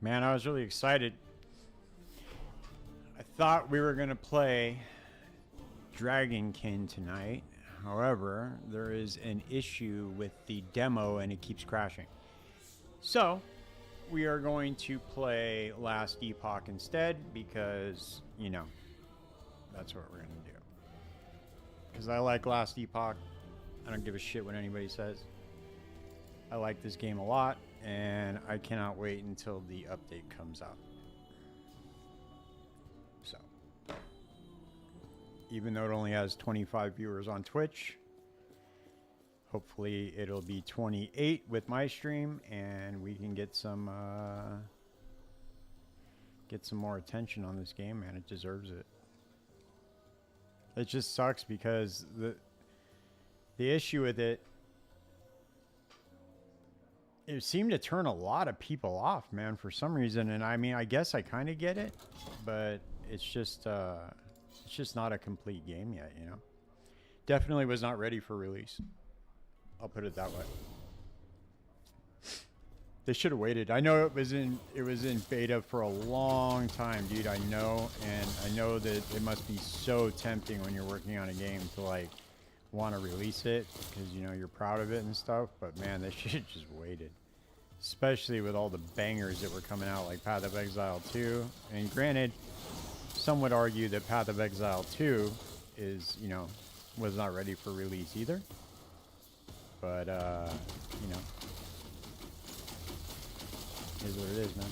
Man, I was really excited. I thought we were going to play Dragonkin tonight. However, there is an issue with the demo and it keeps crashing. So, we are going to play Last Epoch instead because, you know, that's what we're going to do. Because I like Last Epoch. I don't give a shit what anybody says. I like this game a lot, and I cannot wait until the update comes out. So, even though it only has 25 viewers on Twitch, hopefully it'll be 28 with my stream, and we can get some more attention on this game, man. It deserves it. It just sucks because the issue with it seemed to turn a lot of people off, man, for some reason. And I mean, I guess I kind of get it, but it's just not a complete game yet, you know. Definitely was not ready for release. I'll put it that way. They should have waited. I know it was in beta for a long time, dude. I know, and I know that it must be so tempting when you're working on a game to like want to release it because you know you're proud of it and stuff. But man, they should have just waited. Especially with all the bangers that were coming out, like Path of Exile 2. And granted, some would argue that Path of Exile 2 is, you know, was not ready for release either. But you know, is what it is, man.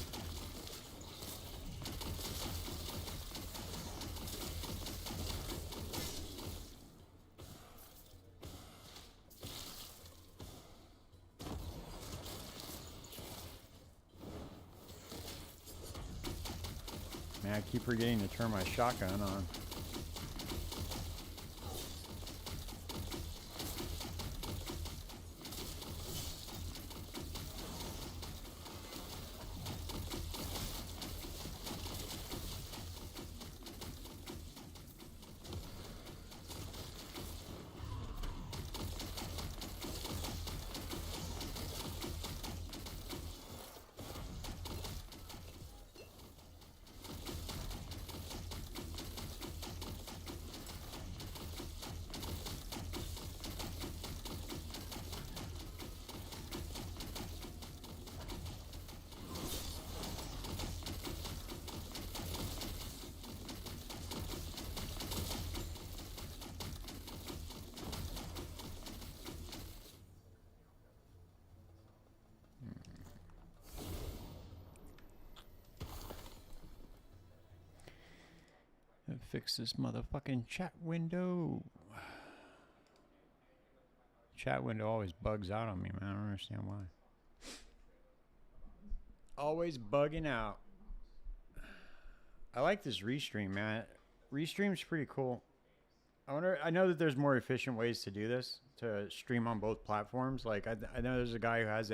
Man, I keep forgetting to turn my shotgun on. Fix this motherfucking chat window. Chat window always bugs out on me, man. I don't understand why. Always bugging out. I like this restream, man. Restream's pretty cool. I know that there's more efficient ways to do this, to stream on both platforms. Like I know there's a guy who has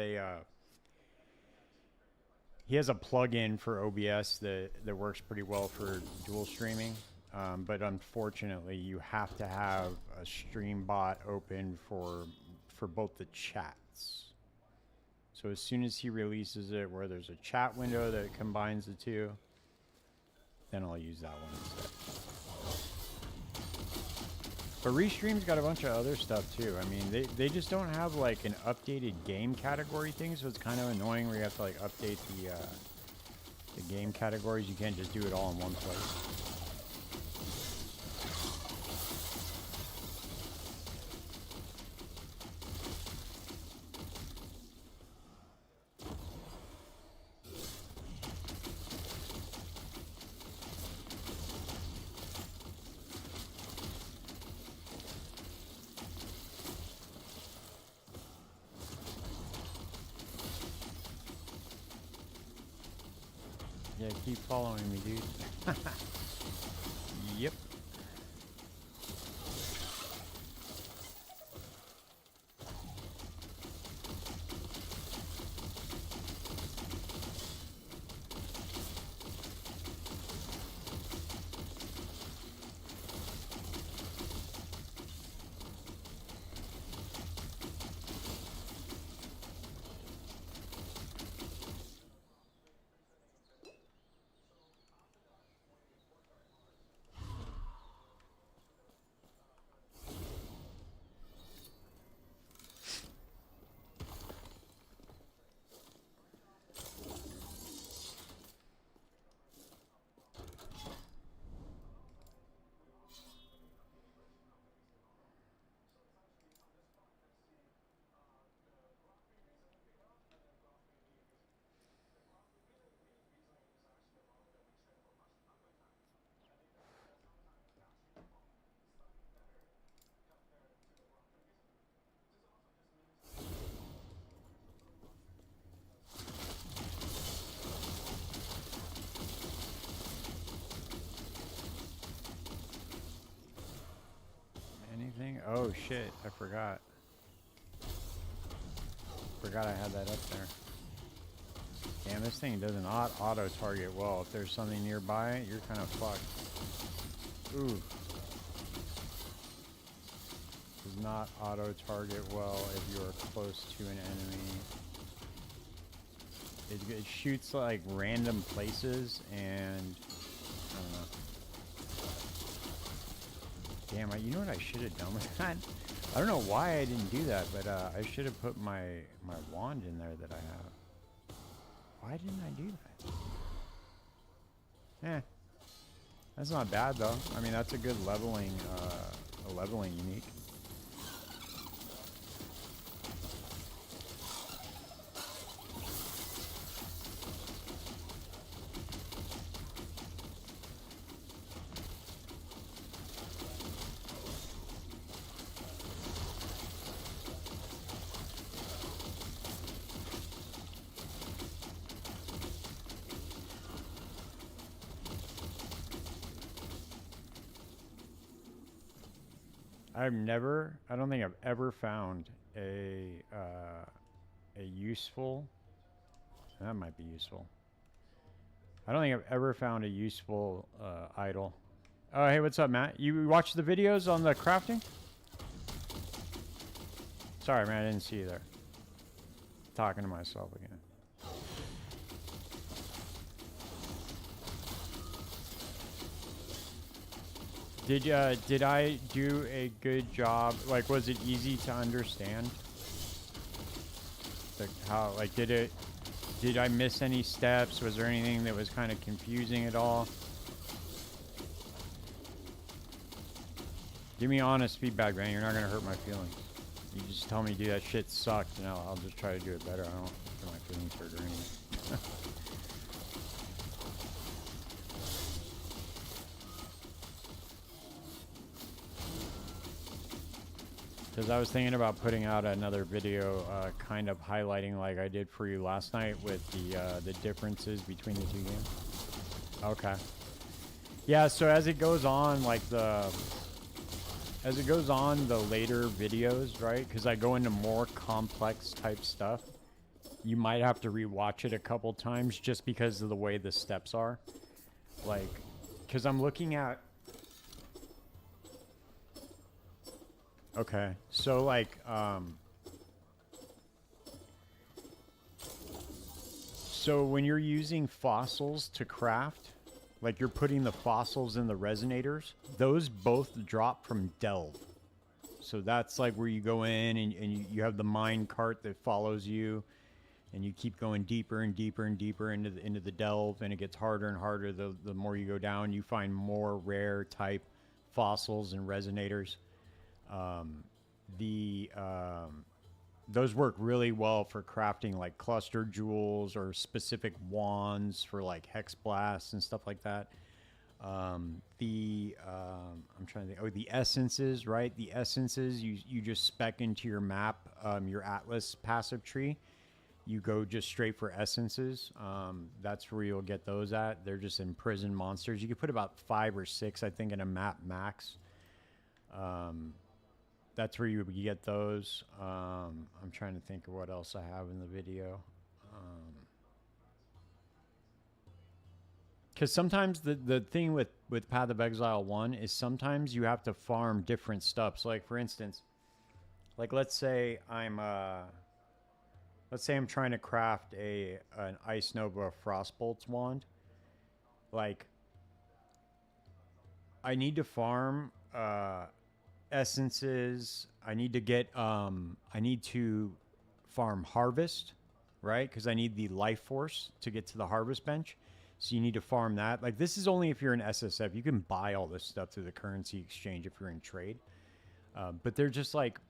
he has a plug-in for OBS that works pretty well for dual streaming. But unfortunately, you have to have a stream bot open for both the chats. So as soon as he releases it, where there's a chat window that combines the two, then I'll use that one instead. But Restream's got a bunch of other stuff too. I mean, they just don't have like an updated game category thing, so it's kind of annoying where you have to like update the game categories. You can't just do it all in one place. Yeah, keep following me, dude. Yep. Oh shit, I forgot. Forgot I had that up there. Damn, this thing does not auto-target well. If there's something nearby, you're kind of fucked. Ooh. Does not auto-target well if you're close to an enemy. It shoots like random places and I don't know. Damn, you know what I should have done with that? I don't know why I didn't do that, but I should have put my wand in there that I have. Why didn't I do that? Eh. That's not bad though. I mean, that's a good leveling unique. I don't think I've ever found a useful, that might be useful. I don't think I've ever found a useful idol. Oh, hey, what's up, Matt? You watch the videos on the crafting? Sorry, man, I didn't see you there. Talking to myself again. Did I do a good job? Like, was it easy to understand? Like, how, like, did I miss any steps? Was there anything that was kind of confusing at all? Give me honest feedback, man. You're not gonna hurt my feelings. You just tell me, dude, that shit sucked, and I'll just try to do it better. I don't get my feelings hurt or anything. Because I was thinking about putting out another video kind of highlighting like I did for you last night with the differences between the two games. Okay. Yeah, so as it goes on, like the later videos, right? Because I go into more complex type stuff. You might have to rewatch it a couple times just because of the way the steps are. Like, because I'm looking at... Okay, so like, so when you're using fossils to craft, like you're putting the fossils in the resonators, those both drop from delve. So that's like where you go in and you have the mine cart that follows you, and you keep going deeper and deeper and deeper into the delve, and it gets harder and harder the more you go down. You find more rare type fossils and resonators. Those work really well for crafting like cluster jewels or specific wands for like hex blasts and stuff like that. I'm trying to think. Oh, the essences, right? The essences you just spec into your map, your Atlas passive tree. You go just straight for essences. That's where you'll get those at. They're just imprisoned monsters. You can put about 5 or 6, I think, in a map max. That's where you get those. I'm trying to think of what else I have in the video. Because sometimes the thing with Path of Exile 1 is sometimes you have to farm different stuff. So like for instance, like let's say I'm trying to craft an Ice Nova Frostbolt's wand. Like I need to farm essences. I need to farm harvest, right? Because I need the life force to get to the harvest bench. So you need to farm that. Like this is only if you're in SSF. You can buy all this stuff through the currency exchange if you're in trade. But they're just like,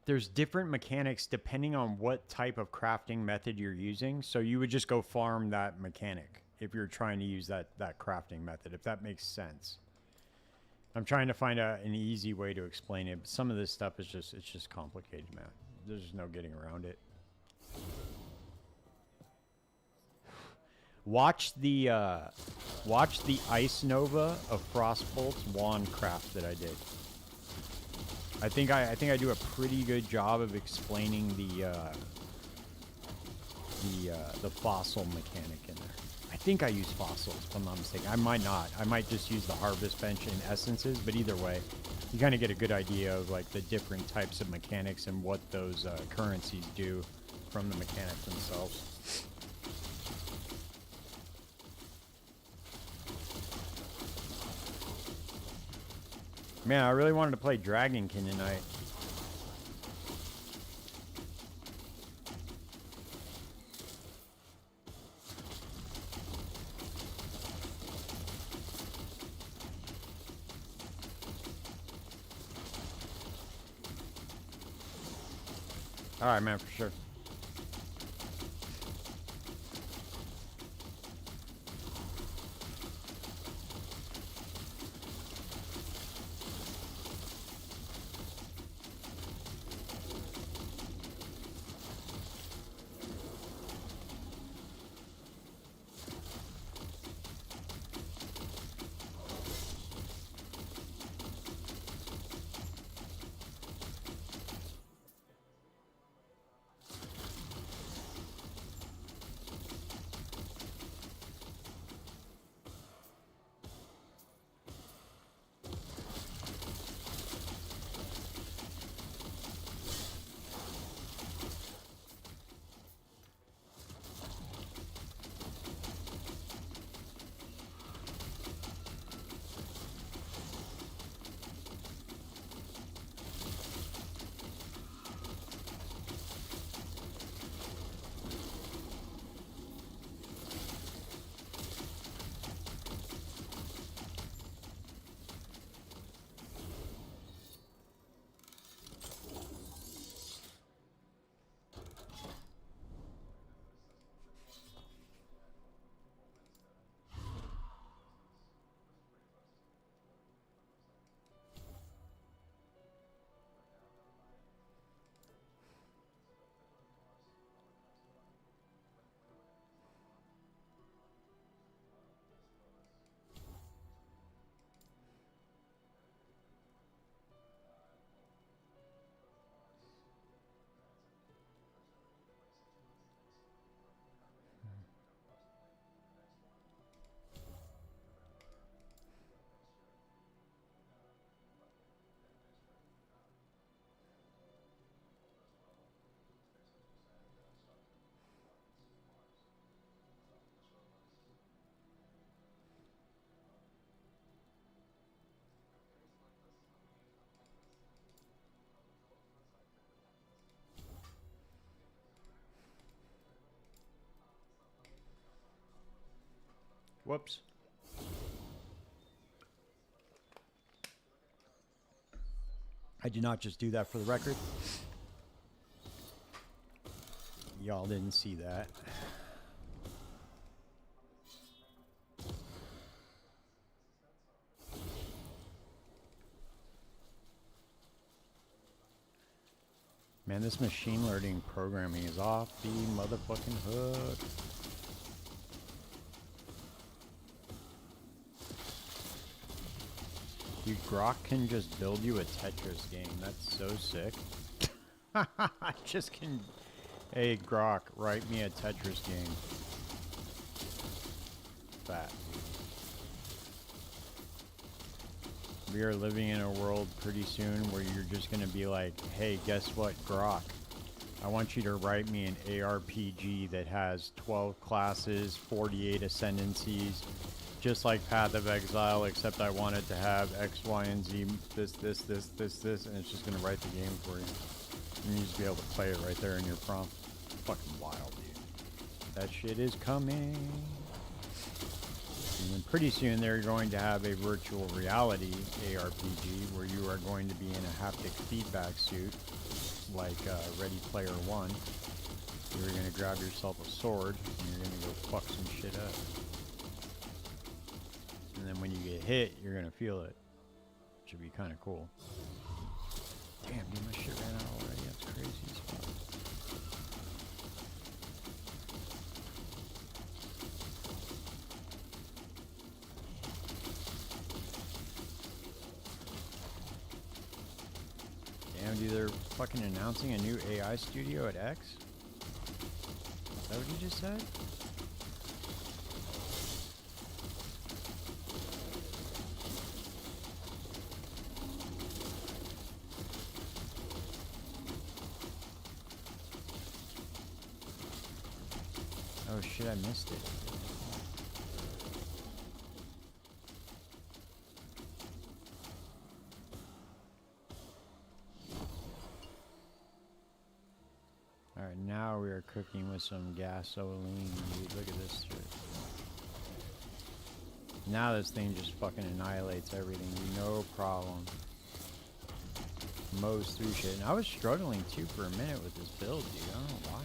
there's different mechanics depending on what type of crafting method you're using. So you would just go farm that mechanic if you're trying to use that crafting method, if that makes sense. I'm trying to find an easy way to explain it, but some of this stuff is just complicated, man. There's just no getting around it. Watch the Ice Nova of Frostbolt's wand craft that I did. I think I do a pretty good job of explaining the fossil mechanic in there. I think I use fossils, if I'm not mistaken. I might not. I might just use the harvest bench and essences, but either way, you kind of get a good idea of like the different types of mechanics and what those currencies do from the mechanics themselves. Man, I really wanted to play Dragonkin tonight. Alright, man, for sure. Whoops. I did not just do that for the record. Y'all didn't see that. Man, this machine learning programming is off the motherfucking hook. Dude, Grok can just build you a Tetris game. That's so sick. I just can... Hey, Grok, write me a Tetris game. Fat. We are living in a world pretty soon where you're just going to be like, hey, guess what, Grok? I want you to write me an ARPG that has 12 classes, 48 ascendancies, just like Path of Exile, except I want it to have X, Y, and Z, this, and it's just going to write the game for you. And you just be able to play it right there in your prompt. Fucking wild, dude. That shit is coming. And then pretty soon they're going to have a virtual reality ARPG where you are going to be in a haptic feedback suit, like Ready Player One. You're going to grab yourself a sword and you're going to go fuck some shit up. And then when you get hit, you're going to feel it. Should be kind of cool. Damn, dude, my shit ran out already. That's crazy as fuck. they're fucking announcing a new AI studio at X? Is that what you just said? Oh shit, I missed it. Alright, now we are cooking with some gasoline, dude. Look at this shit. Now this thing just fucking annihilates everything, dude. No problem. Mows through shit. And I was struggling too for a minute with this build, dude. I don't know why.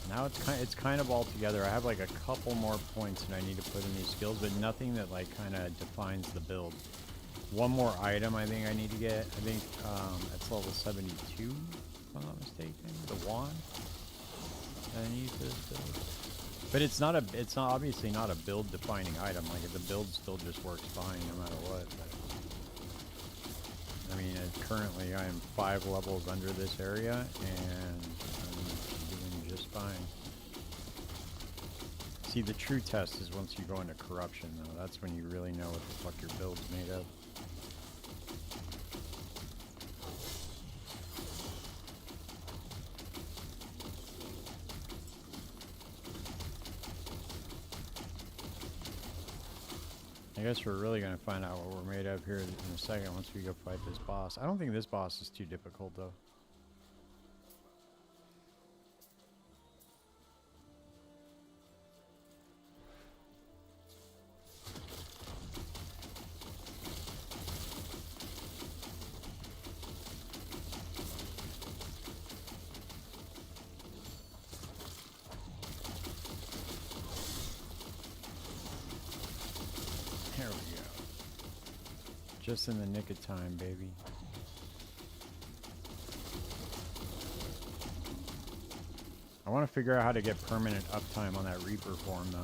Now it's kind of all together. I have like a couple more points that I need to put in these skills, but nothing that like kind of defines the build. One more item I think I need to get. I think that's level 72, if I'm not mistaken. The wand that I need for this build. But it's obviously not a build defining item. Like the build still just works fine no matter what. But, I mean, currently I am 5 levels under this area and I'm doing just fine. See, the true test is once you go into corruption though. That's when you really know what the fuck your build's made of. I guess we're really going to find out what we're made of here in a second once we go fight this boss. I don't think this boss is too difficult though. There we go. Just in the nick of time, baby. I want to figure out how to get permanent uptime on that Reaper form, though.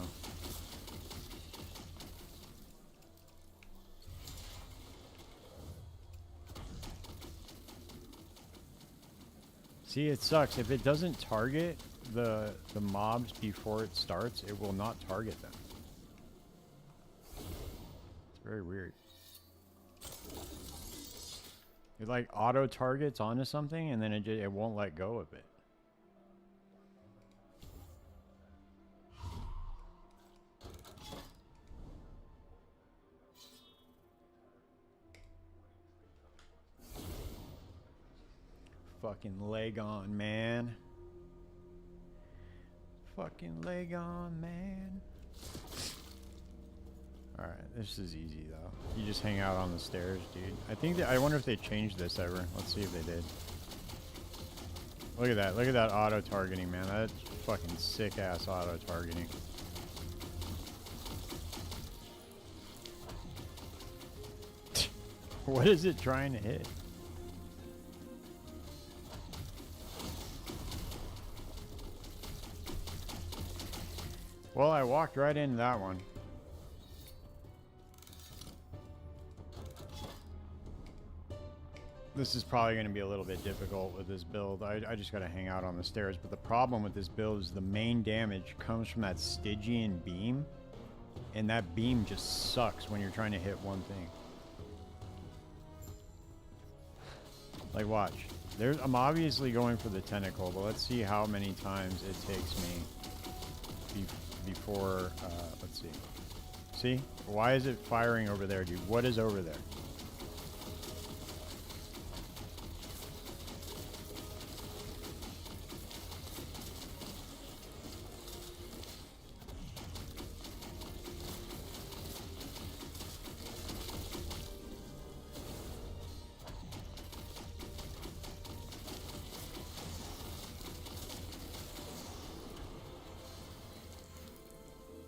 See, it sucks. If it doesn't target the mobs before it starts, it will not target them. Very weird. It like auto targets onto something and then it won't let go of it. Fucking leg on, man. Fucking leg on, man. Alright, this is easy though. You just hang out on the stairs, dude. I wonder if they changed this ever. Let's see if they did. Look at that. Look at that auto targeting, man. That's fucking sick ass auto targeting. What is it trying to hit? Well, I walked right into that one. This is probably going to be a little bit difficult with this build. I just got to hang out on the stairs. But the problem with this build is the main damage comes from that Stygian beam. And that beam just sucks when you're trying to hit one thing. Like, watch. I'm obviously going for the tentacle, but let's see how many times it takes me before... let's see. See? Why is it firing over there, dude? What is over there?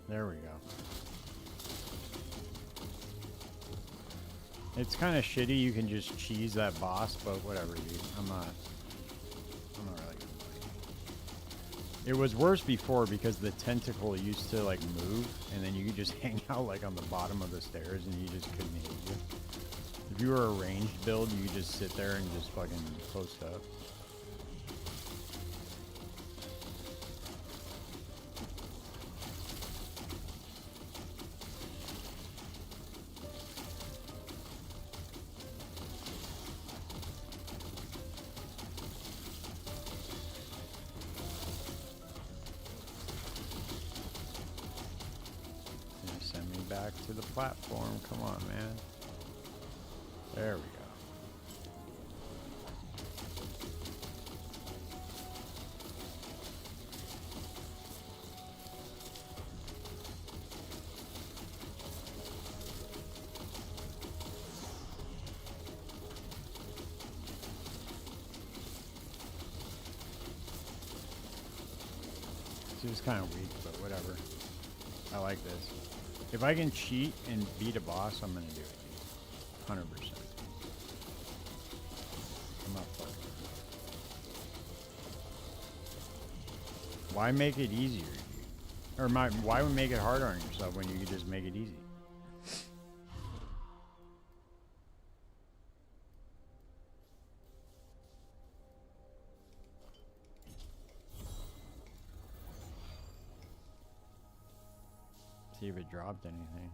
There we go. It's kind of shitty you can just cheese that boss, but whatever, dude. I'm not really gonna play. It was worse before because the tentacle used to like move and then you could just hang out like on the bottom of the stairs and you just couldn't hit you. If you were a ranged build, you could just sit there and just fucking post up. Send me back to the platform. Come on, man. There we go. This is kind of weak, but whatever. I like this. If I can cheat and beat a boss, I'm gonna do it. 100%. I'm not fucking. Why make it easier? Or why would make it harder on yourself when you could just make it easy? See if it dropped anything.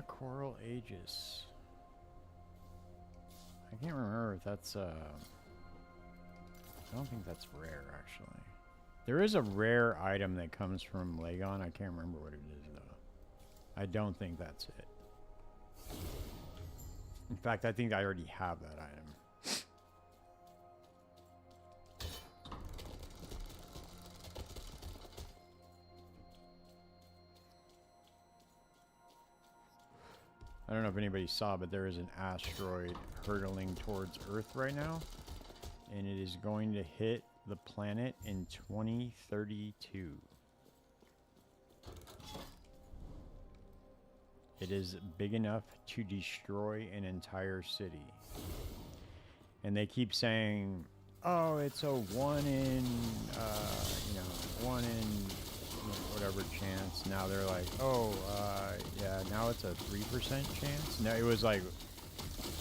Coral Aegis. I can't remember if that's I don't think that's rare actually. There is a rare item that comes from Lagon. I can't remember what it is though. I don't think that's it. In fact, I think I already have that item. I don't know if anybody saw, but there is an asteroid hurtling towards Earth right now. And it is going to hit the planet in 2032. It is big enough to destroy an entire city. And they keep saying, oh, it's a 1 in, one in whatever chance. Now they're like, oh, yeah, now it's a 3% chance. No, it was like,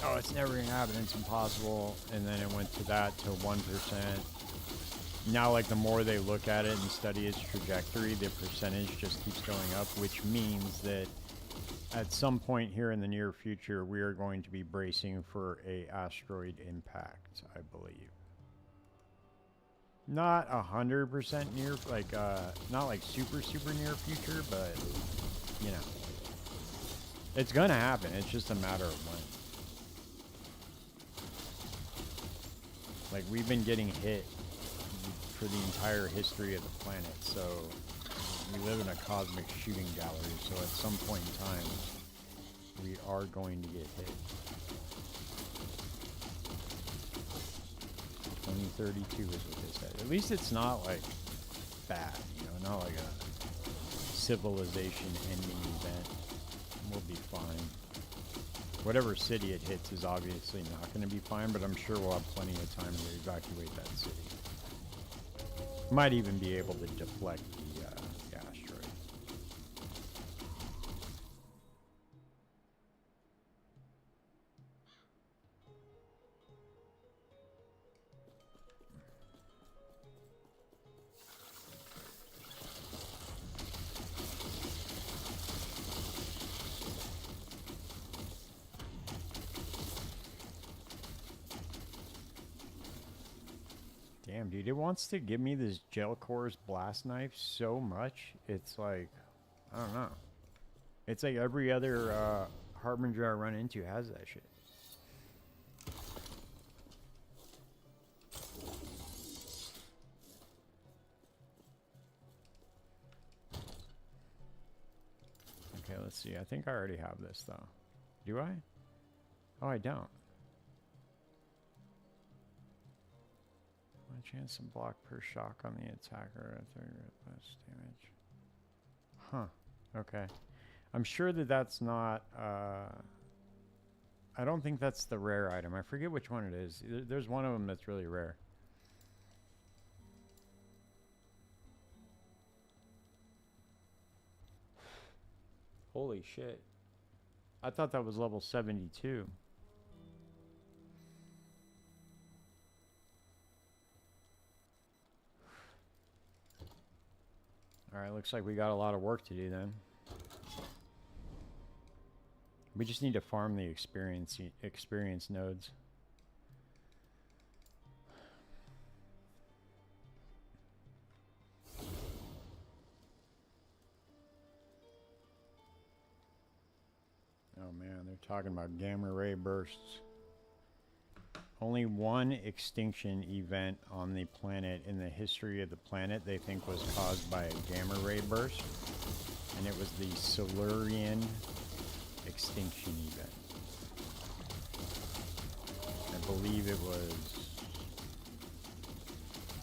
oh, it's never gonna happen, it's impossible. And then it went to that to 1%. Now, like, the more they look at it and study its trajectory, the percentage just keeps going up, which means that at some point here in the near future, we are going to be bracing for a asteroid impact, I believe. Not 100% near, like, not like super near future, but, you know, it's gonna happen. It's just a matter of when. Like, we've been getting hit for the entire history of the planet, so we live in a cosmic shooting gallery, so at some point in time, we are going to get hit. 2032 is what they said. At least it's not like bad, you know, not like a civilization ending event. We'll be fine. Whatever city it hits is obviously not going to be fine, but I'm sure we'll have plenty of time to evacuate that city. Might even be able to deflect the asteroid. Damn, dude, it wants to give me this gel cores blast knife so much. It's like, I don't know. It's like every other Harbinger I run into has that shit. Okay, let's see. I think I already have this, though. Do I? Oh, I don't. Chance and block per shock on the attacker at 30 less damage. Huh. Okay. I'm sure that that's not... I don't think that's the rare item. I forget which one it is. There's one of them that's really rare. Holy shit. I thought that was level 72. Alright, looks like we got a lot of work to do then. We just need to farm the experience nodes. Oh man, they're talking about gamma ray bursts. Only one extinction event on the planet in the history of the planet they think was caused by a gamma ray burst, and it was the Silurian extinction event. I believe it was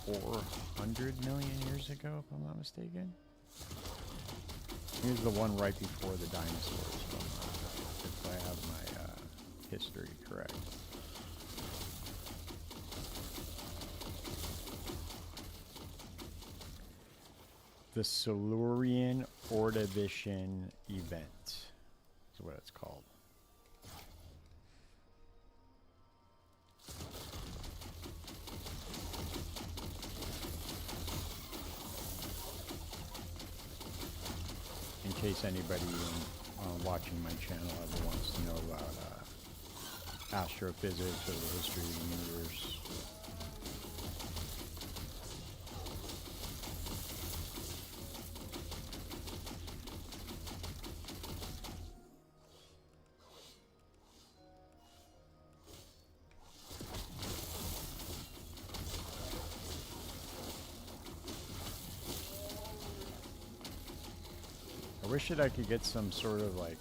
400 million years ago, if I'm not mistaken. Here's the one right before the dinosaurs, if I have my history correct. The Silurian Ordovician event is what it's called. In case anybody watching my channel ever wants to know about astrophysics or the history of the universe. I wish that I could get some sort of like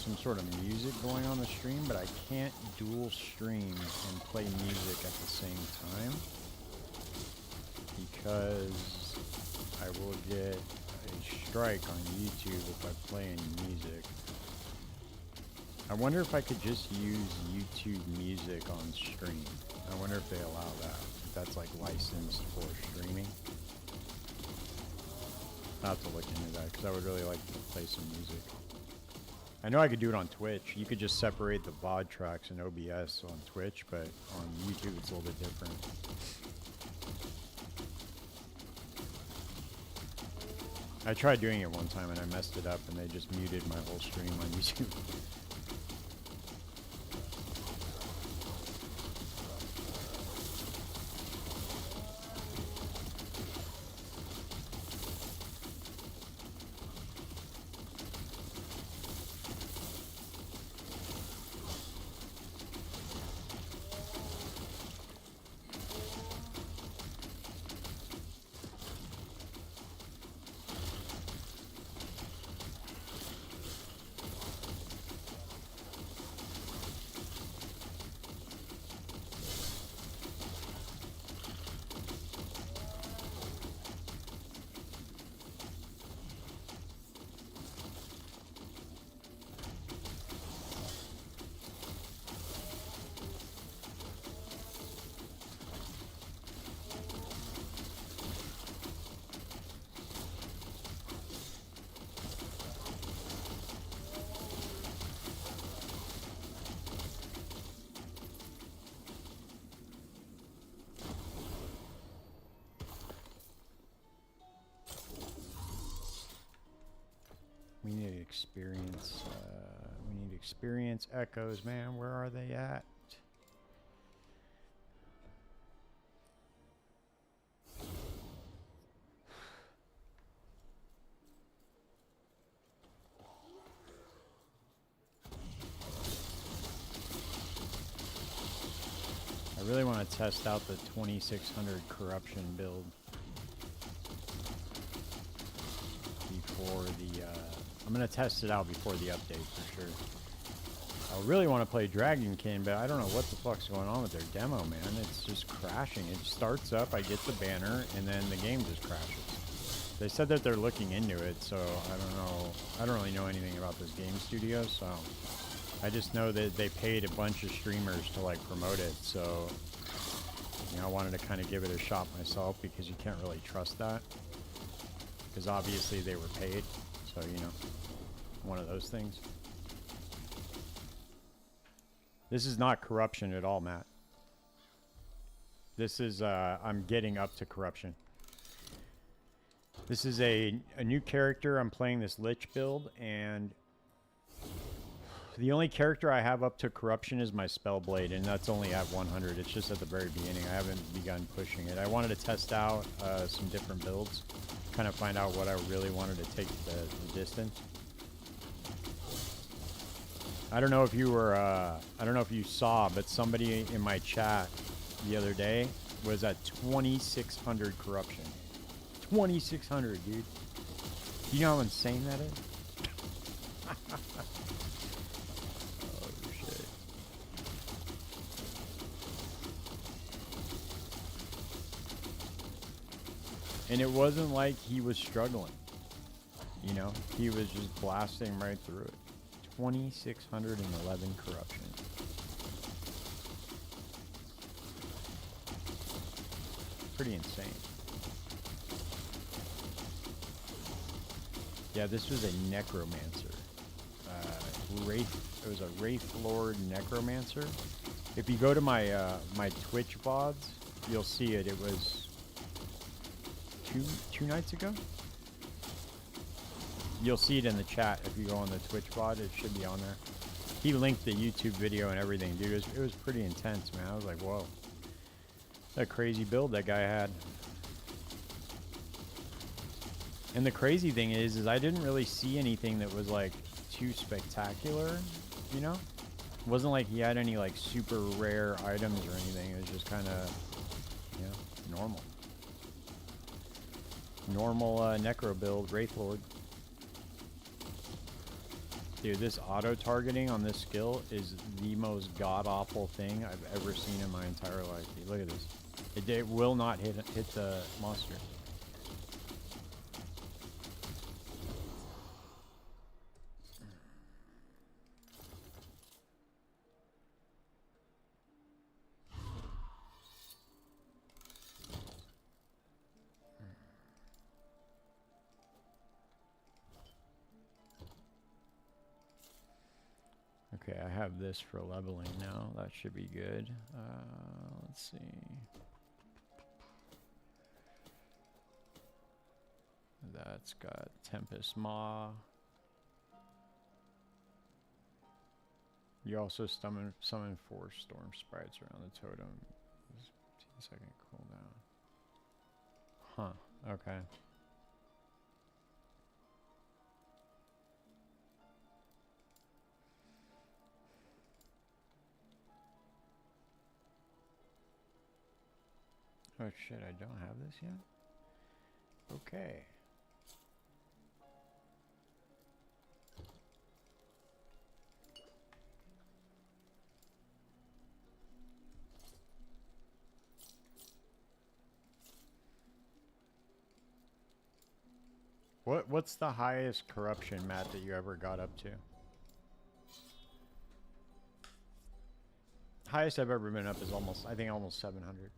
some sort of music going on the stream, but I can't dual stream and play music at the same time because I will get a strike on YouTube if I play any music. I wonder if I could just use YouTube music on stream. I wonder if they allow that. If that's like licensed for streaming. I'll have to look into that because I would really like to play some music. I know I could do it on Twitch. You could just separate the VOD tracks in OBS on Twitch, but on YouTube it's a little bit different. I tried doing it one time and I messed it up and they just muted my whole stream on YouTube. We need experience. We need experience echoes, man. Where are they at? I really want to test out the 2600 corruption build before the. I'm gonna test it out before the update for sure. I really want to play Dragonkin, but I don't know what the fuck's going on with their demo, man. It's just crashing. It starts up, I get the banner, and then the game just crashes. They said that they're looking into it, so I don't know. I don't really know anything about this game studio, so I just know that they paid a bunch of streamers to like promote it. So you know, I wanted to kind of give it a shot myself because you can't really trust that because obviously they were paid. So you know, one of those things. This is not corruption at all, Matt. This is, I'm getting up to corruption. This is a new character. I'm playing this Lich build, and the only character I have up to corruption is my Spellblade, and that's only at 100. It's just at the very beginning. I haven't begun pushing it. I wanted to test out some different builds, kind of find out what I really wanted to take the distance. I don't know if you were, I don't know if you saw, but somebody in my chat the other day was at 2,600 corruption. 2,600, dude. You know how insane that is? Oh, shit. And it wasn't like he was struggling. You know, he was just blasting right through it. 2,611 corruption. Pretty insane. Yeah, this was a necromancer. It was a Wraith Lord necromancer. If you go to my my Twitch VODs, you'll see it. It was two nights ago. You'll see it in the chat if you go on the Twitch VOD. It should be on there. He linked the YouTube video and everything, dude. It was pretty intense, man. I was like, whoa. That crazy build that guy had. And the crazy thing is I didn't really see anything that was like too spectacular, you know? It wasn't like he had any like super rare items or anything. It was just kind of, you know, normal. Normal necro build, Wraith Lord. Dude, this auto-targeting on this skill is the most god-awful thing I've ever seen in my entire life. Dude, look at this. It will not hit the monster. Okay, I have this for leveling now. That should be good. Let's see. That's got Tempest Maw. You also summon 4 Storm Sprites around the totem. 15-second cooldown. Huh, okay. Oh shit, I don't have this yet? Okay. What's the highest corruption, Matt, that you ever got up to? Highest I've ever been up is almost, I think almost 700.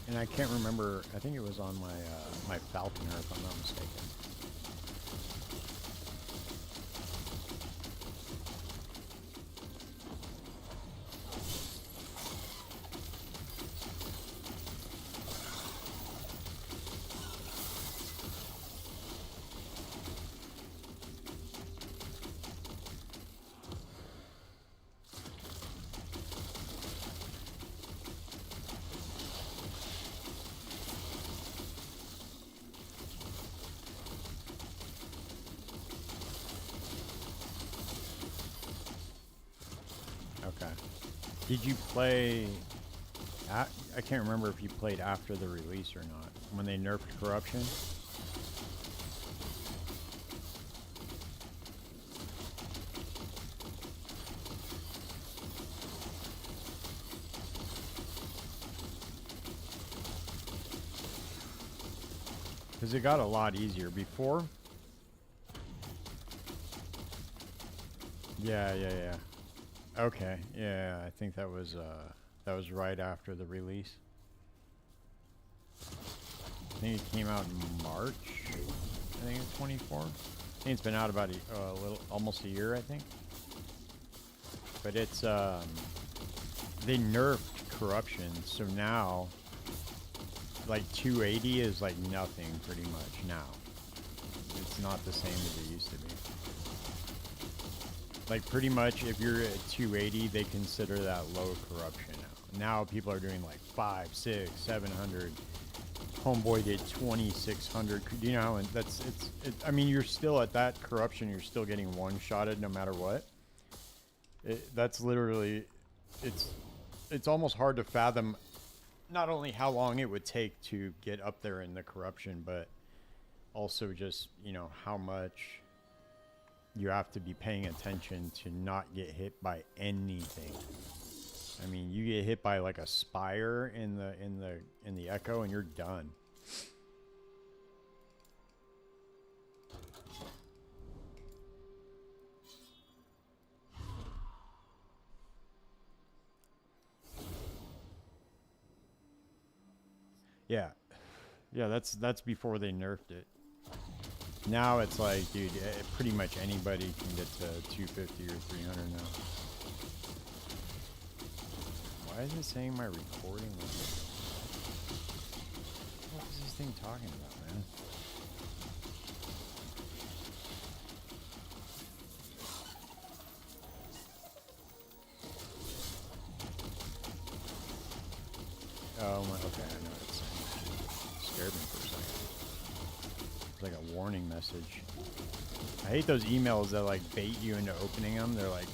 And I can't remember, I think it was on my my Falconer, if I'm not mistaken. Did you play... I can't remember if you played after the release or not. When they nerfed corruption? Because it got a lot easier before. Yeah. Okay, yeah, I think that was right after the release. think it came out in March. I think it's 24. I think it's been out about a little, almost a year, I think. But it's they nerfed corruption, so now like 280 is like nothing pretty much now. It's not the same as it used to be. Like pretty much if you're at 280, they consider that low corruption now. Now people are doing like 5, 6, 700. Homeboy did 2,600. You know, and I mean, you're still at that corruption. You're still getting one-shotted no matter what. That's literally, it's almost hard to fathom not only how long it would take to get up there in the corruption, but also just, you know, how much you have to be paying attention to not get hit by anything. I mean, you get hit by like a spire in the Echo and you're done. Yeah. Yeah, that's before they nerfed it. Now it's like, dude, pretty much anybody can get to 250 or 300 now. Why is it saying my recording was... What is this thing talking about, man? Oh my, okay, I know what it's saying. It scared me for a second. It's like a warning message. I hate those emails that like bait you into opening them. They're like,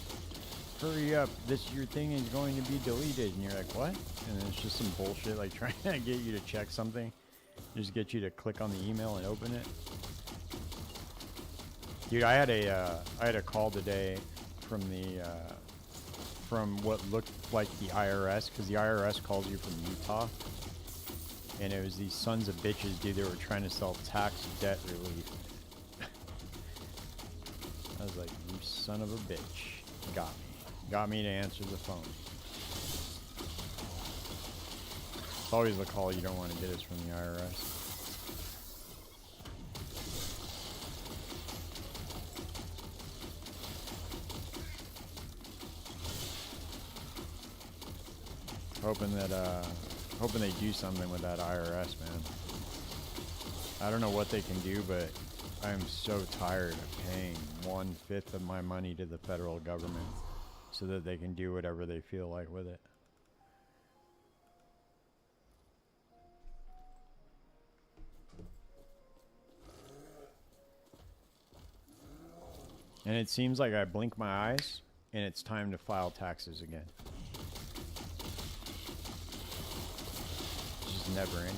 hurry up, your thing is going to be deleted. And you're like, what? And then it's just some bullshit like trying to get you to check something. Just get you to click on the email and open it. Dude, I had a call today from from what looked like the IRS, because the IRS calls you from Utah. And it was these sons of bitches, dude, they were trying to sell tax debt relief. I was like, you son of a bitch. Got me. Got me to answer the phone. It's always the call you don't want to get is from the IRS. Hoping they do something with that IRS, man. I don't know what they can do, but I'm so tired of paying 1/5 of my money to the federal government so that they can do whatever they feel like with it. And it seems like I blink my eyes and it's time to file taxes again. It's just never ending.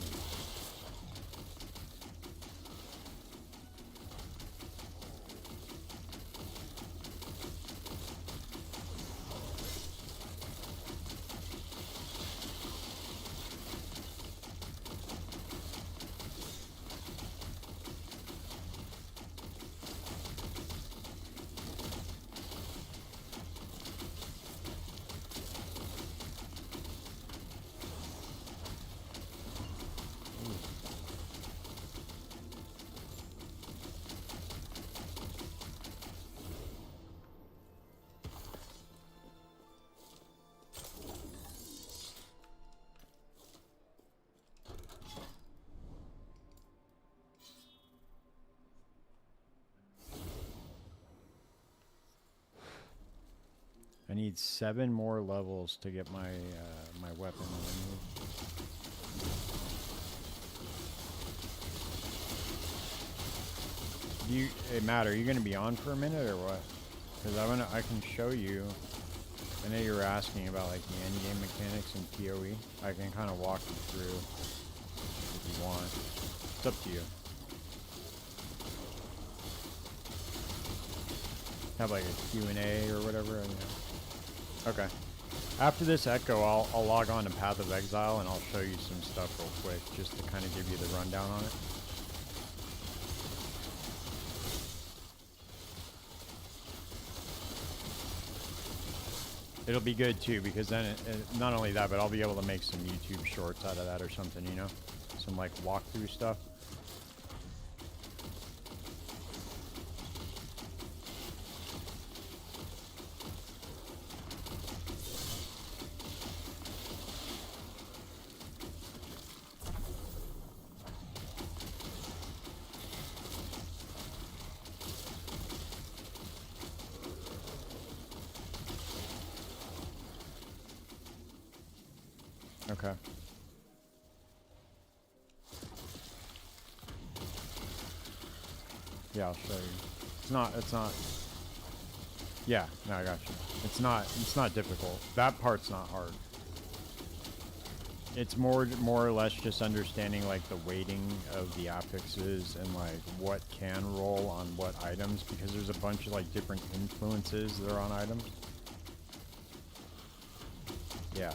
I need 7 more levels to get my my weapon removed. Hey Matt, are you gonna be on for a minute or what? Because I can show you. I know you were asking about like the end game mechanics in PoE. I can kind of walk you through if you want. It's up to you. Have like a Q&A or whatever. You know. Okay. After this Echo, I'll log on to Path of Exile and I'll show you some stuff real quick just to kind of give you the rundown on it. It'll be good too because then not only that, but I'll be able to make some YouTube shorts out of that or something, you know? some like walkthrough stuff. Okay. Yeah, I'll show you. It's not. Yeah, no, I got you. It's not difficult. That part's not hard. It's more or less just understanding like the weighting of the affixes and like what can roll on what items, because there's a bunch of like different influences that are on items. Yeah,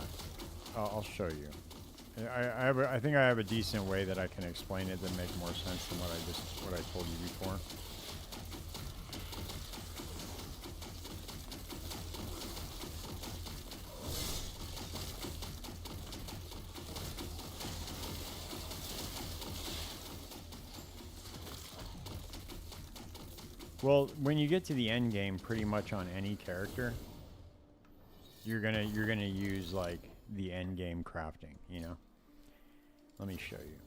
I'll show you. I think I have a decent way that I can explain it that make more sense than what I told you before. Well, when you get to the end game, pretty much on any character, you're gonna use like the end game crafting, you know. Let me show you.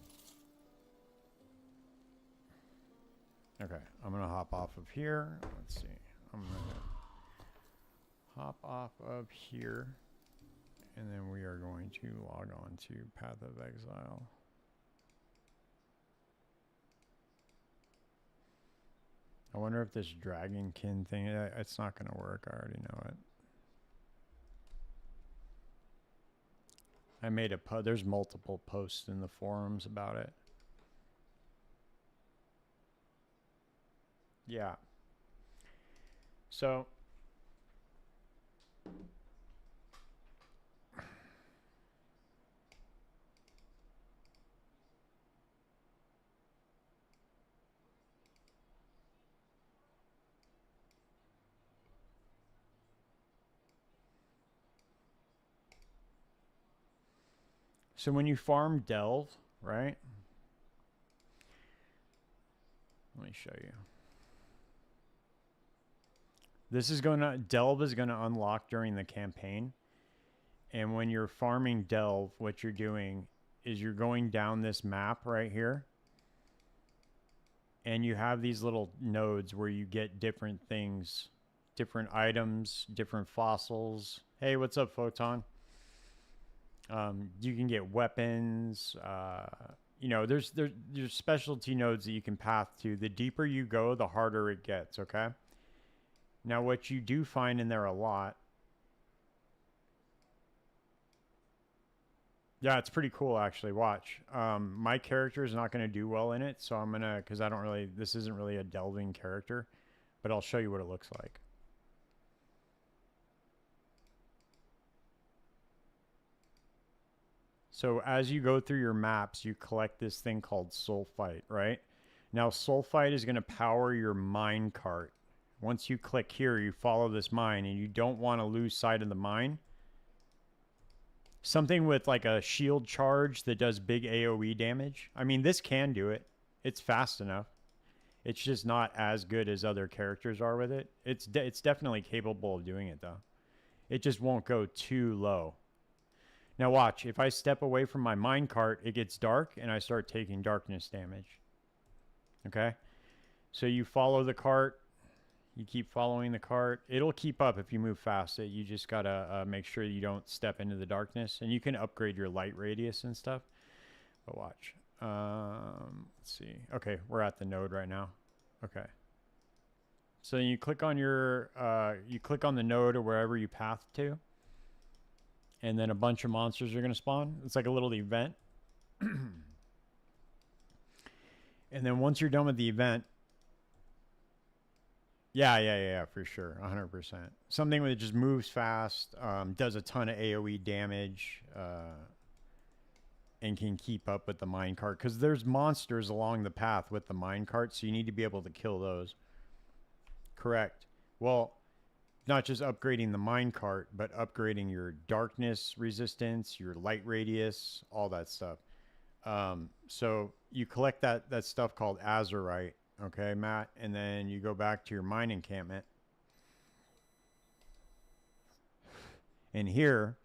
Okay, I'm gonna hop off of here. Let's see. I'm gonna hop off of here, and then we are going to log on to Path of Exile. I wonder if this Dragonkin thing, it's not gonna work. I already know it. I made a there's multiple posts in the forums about it. Yeah. So when you farm Delve, right? Let me show you. This is going to, Delve is going to unlock during the campaign. And when you're farming Delve, what you're doing is you're going down this map right here. And you have these little nodes where you get different things, different items, different fossils. Hey, what's up, Photon? You can get weapons. You know, there's specialty nodes that you can path to. The deeper you go, the harder it gets, okay? Now, what you do find in there a lot. Yeah, it's pretty cool, actually. Watch. My character is not going to do well in it, so I'm going to, because I don't really, this isn't really a delving character, but I'll show you what it looks like. So as you go through your maps, you collect this thing called Sulfite, right? Now, Sulfite is going to power your mine cart. Once you click here, you follow this mine, and you don't want to lose sight of the mine. Something with like a shield charge that does big AoE damage. I mean, this can do it. It's fast enough. It's just not as good as other characters are with it. It's definitely capable of doing it, though. It just won't go too low. Now watch, if I step away from my minecart, it gets dark and I start taking darkness damage. Okay? So you follow the cart. You keep following the cart. It'll keep up if you move fast. You just got to make sure you don't step into the darkness. And you can upgrade your light radius and stuff. But watch. Let's see. Okay, we're at the node right now. Okay. So you click on your, you click on the node or wherever you path to. And then a bunch of monsters are going to spawn. It's like a little event. And then once you're done with the event, yeah, for sure, 100%. Something that just moves fast, does a ton of AoE damage, and can keep up with the minecart. Because there's monsters along the path with the minecart, so you need to be able to kill those. Correct. Well, not just upgrading the minecart, but upgrading your darkness resistance, your light radius, all that stuff. So you collect that stuff called azurite, okay, Matt, and then you go back to your mine encampment. And here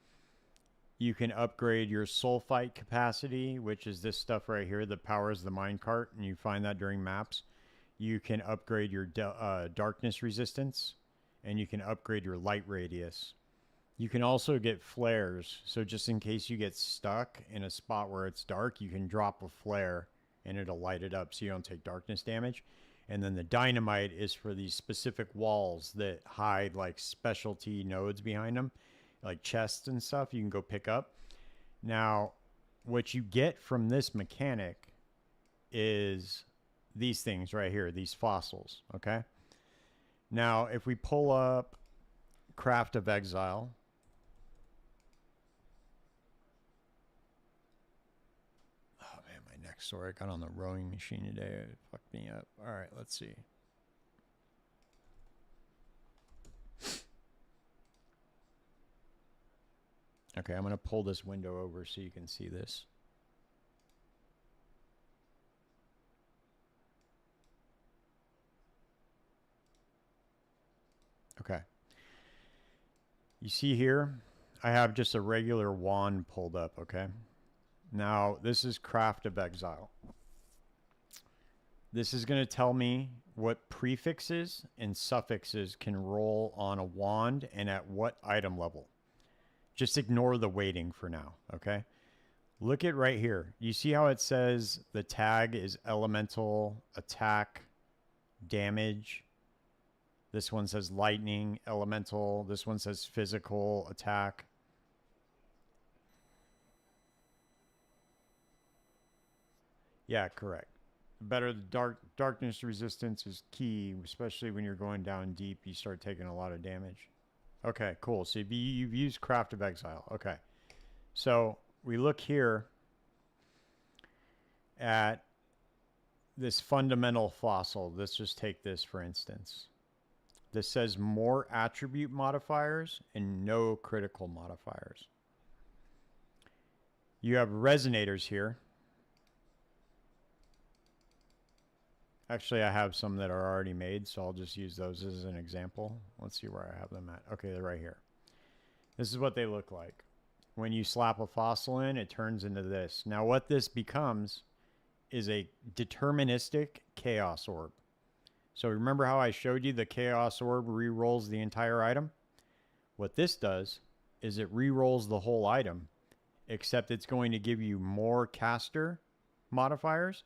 you can upgrade your sulfite capacity, which is this stuff right here that powers the minecart, and you find that during maps. You can upgrade your darkness resistance, and you can upgrade your light radius. You can also get flares, so just in case you get stuck in a spot where it's dark, you can drop a flare and it'll light it up so you don't take darkness damage. And then the dynamite is for these specific walls that hide like specialty nodes behind them, like chests and stuff you can go pick up. Now, what you get from this mechanic is these things right here, these fossils, okay? Now, if we pull up Craft of Exile, oh man, my neck sore. I got on the rowing machine today. It fucked me up. All right, let's see. Okay, I'm going to pull this window over so you can see this. Okay. You see here, I have just a regular wand pulled up, okay? Now, this is Craft of Exile. This is going to tell me what prefixes and suffixes can roll on a wand and at what item level. Just ignore the weighting for now, okay? Look at right here. You see how it says the tag is elemental, attack, damage. This one says lightning, elemental. This one says physical, attack. Yeah, correct. Better the darkness resistance is key, especially when you're going down deep. You start taking a lot of damage. Okay, cool. So you've used Craft of Exile. Okay. So we look here at this fundamental fossil. Let's just take this for instance. This says more attribute modifiers and no critical modifiers. You have resonators here. Actually, I have some that are already made, so I'll just use those as an example. Let's see where I have them at. Okay, they're right here. This is what they look like. When you slap a fossil in, it turns into this. Now, what this becomes is a deterministic chaos orb. So remember how I showed you the chaos orb re-rolls the entire item? What this does is it re-rolls the whole item, except it's going to give you more caster modifiers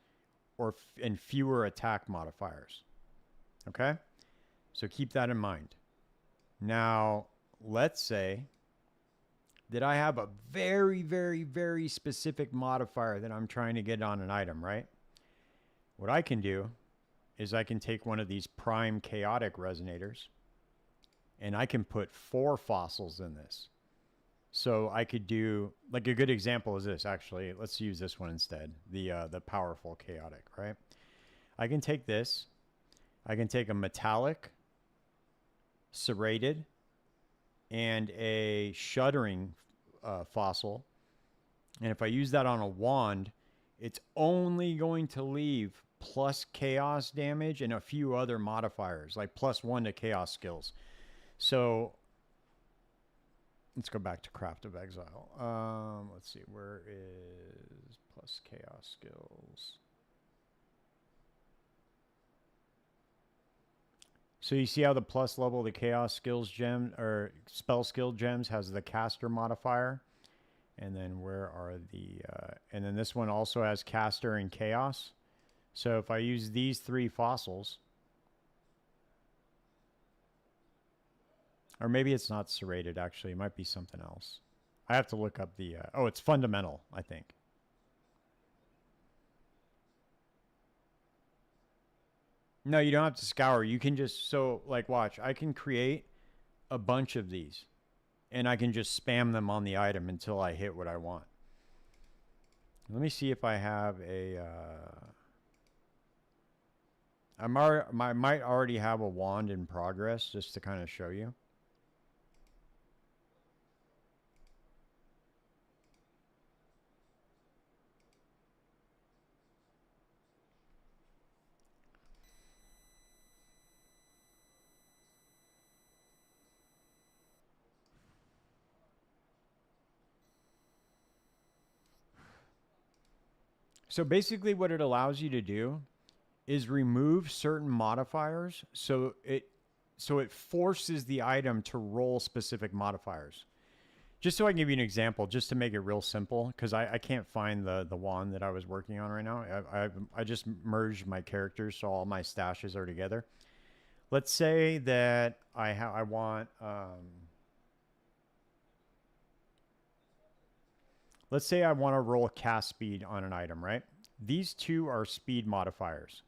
and fewer attack modifiers. Okay? So keep that in mind. Now, let's say that I have a very, very, very specific modifier that I'm trying to get on an item, right? What I can do is I can take one of these prime chaotic resonators and I can put 4 fossils in this. So I could do, like a good example is this, actually. Let's use this one instead, the powerful chaotic, right? I can take this. I can take a metallic, serrated, and a shuddering fossil. And if I use that on a wand, it's only going to leave plus chaos damage and a few other modifiers, like +1 to chaos skills. So let's go back to Craft of Exile. Let's see, where is plus chaos skills? So you see how the plus level of the chaos skills gem or spell skill gems has the caster modifier, and then where are the and then this one also has caster and chaos. So if I use these 3 fossils, or maybe it's not serrated, actually. It might be something else. I have to look up the... oh, it's fundamental, I think. No, you don't have to scour. You can just... So, like, watch. I can create a bunch of these. And I can just spam them on the item until I hit what I want. Let me see if I have a... I might already have a wand in progress, just to kind of show you. So basically what it allows you to do is remove certain modifiers so it forces the item to roll specific modifiers. Just so I can give you an example, just to make it real simple, because I can't find the wand that I was working on right now. I just merged my characters so all my stashes are together. Let's say that I want let's say I want to roll cast speed on an item, right? These two are speed modifiers,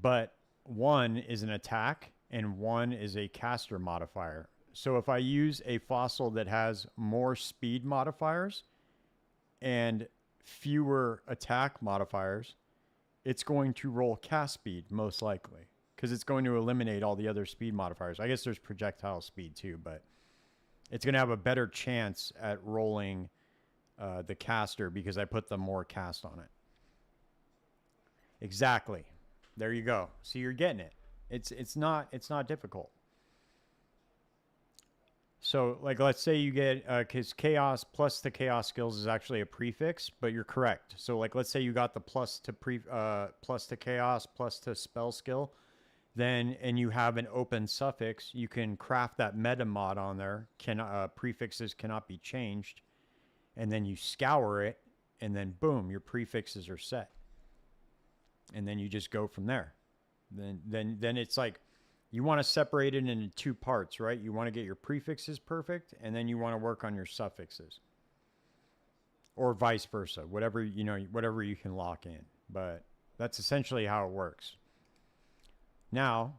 but one is an attack and one is a caster modifier. So if I use a fossil that has more speed modifiers and fewer attack modifiers, it's going to roll cast speed most likely because it's going to eliminate all the other speed modifiers. I guess there's projectile speed too, but it's going to have a better chance at rolling the caster because I put the more cast on it. Exactly. There you go. So you're getting it. It's not difficult. So like let's say you get because chaos plus the chaos skills is actually a prefix, but you're correct. So like let's say you got the plus to chaos plus to spell skill, then and you have an open suffix, you can craft that meta mod on there. Prefixes cannot be changed, and then you scour it, and then boom, your prefixes are set, and then you just go from there. Then it's like you want to separate it into two parts, right? You want to get your prefixes perfect, and then you want to work on your suffixes, or vice versa. Whatever whatever you can lock in. But that's essentially how it works. Now,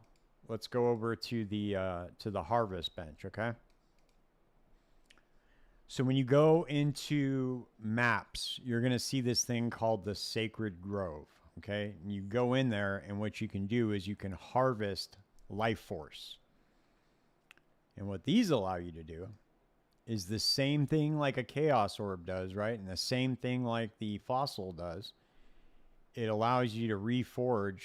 let's go over to the harvest bench, okay? So when you go into maps, you're going to see this thing called the Sacred Grove, okay? And you go in there, and what you can do is you can harvest life force. And what these allow you to do is the same thing like a chaos orb does, right? And the same thing like the fossil does. It allows you to reforge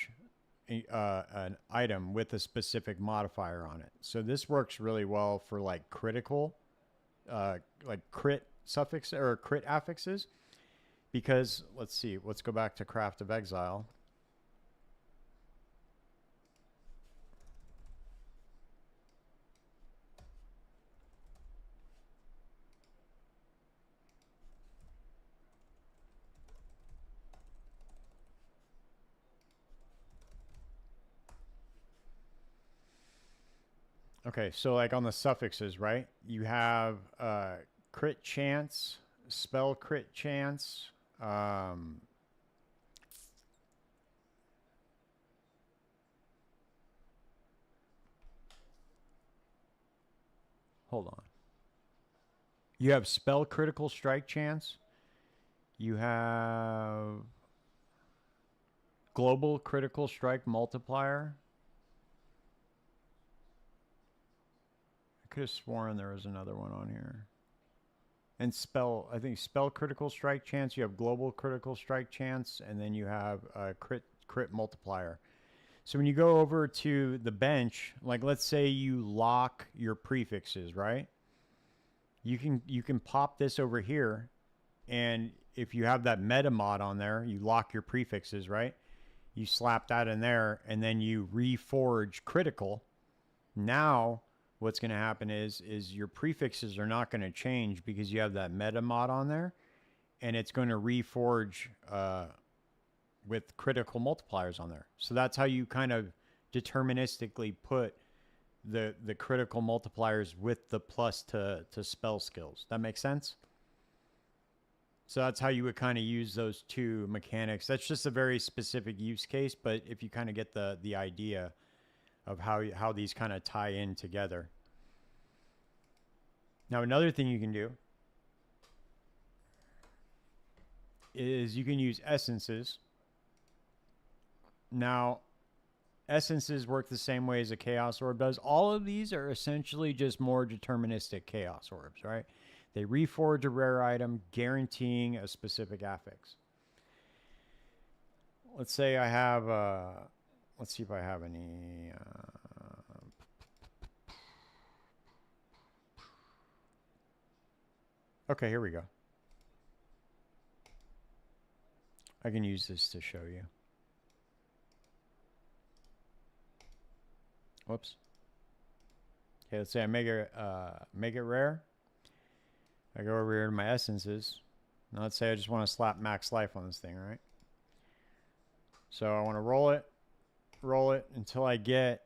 an item with a specific modifier on it. So this works really well for like critical, like crit suffix or crit affixes, because let's go back to Craft of Exile. Okay, so like on the suffixes, right? You have crit chance, spell crit chance, hold on. You have spell critical strike chance. You have global critical strike multiplier. I could have sworn there was another one on here. And I think spell critical strike chance, you have global critical strike chance, and then you have a crit multiplier. So when you go over to the bench, like let's say you lock your prefixes, right? You can pop this over here, and if you have that meta mod on there, you lock your prefixes, right? You slap that in there, and then you reforge critical. Now what's going to happen is your prefixes are not going to change because you have that meta mod on there, and it's going to reforge with critical multipliers on there. So that's how you kind of deterministically put the critical multipliers with the plus to spell skills. That makes sense? So that's how you would kind of use those two mechanics. That's just a very specific use case, but if you kind of get the idea of how these kind of tie in together. Now, another thing you can do is you can use essences. Now, essences work the same way as a chaos orb does. All of these are essentially just more deterministic chaos orbs, right? They reforge a rare item, guaranteeing a specific affix. Let's say I have, let's see if I have any, okay, here we go. I can use this to show you. Whoops. Okay, let's say I make it rare. I go over here to my essences. Now let's say I just want to slap max life on this thing, right? So I want to roll it until I get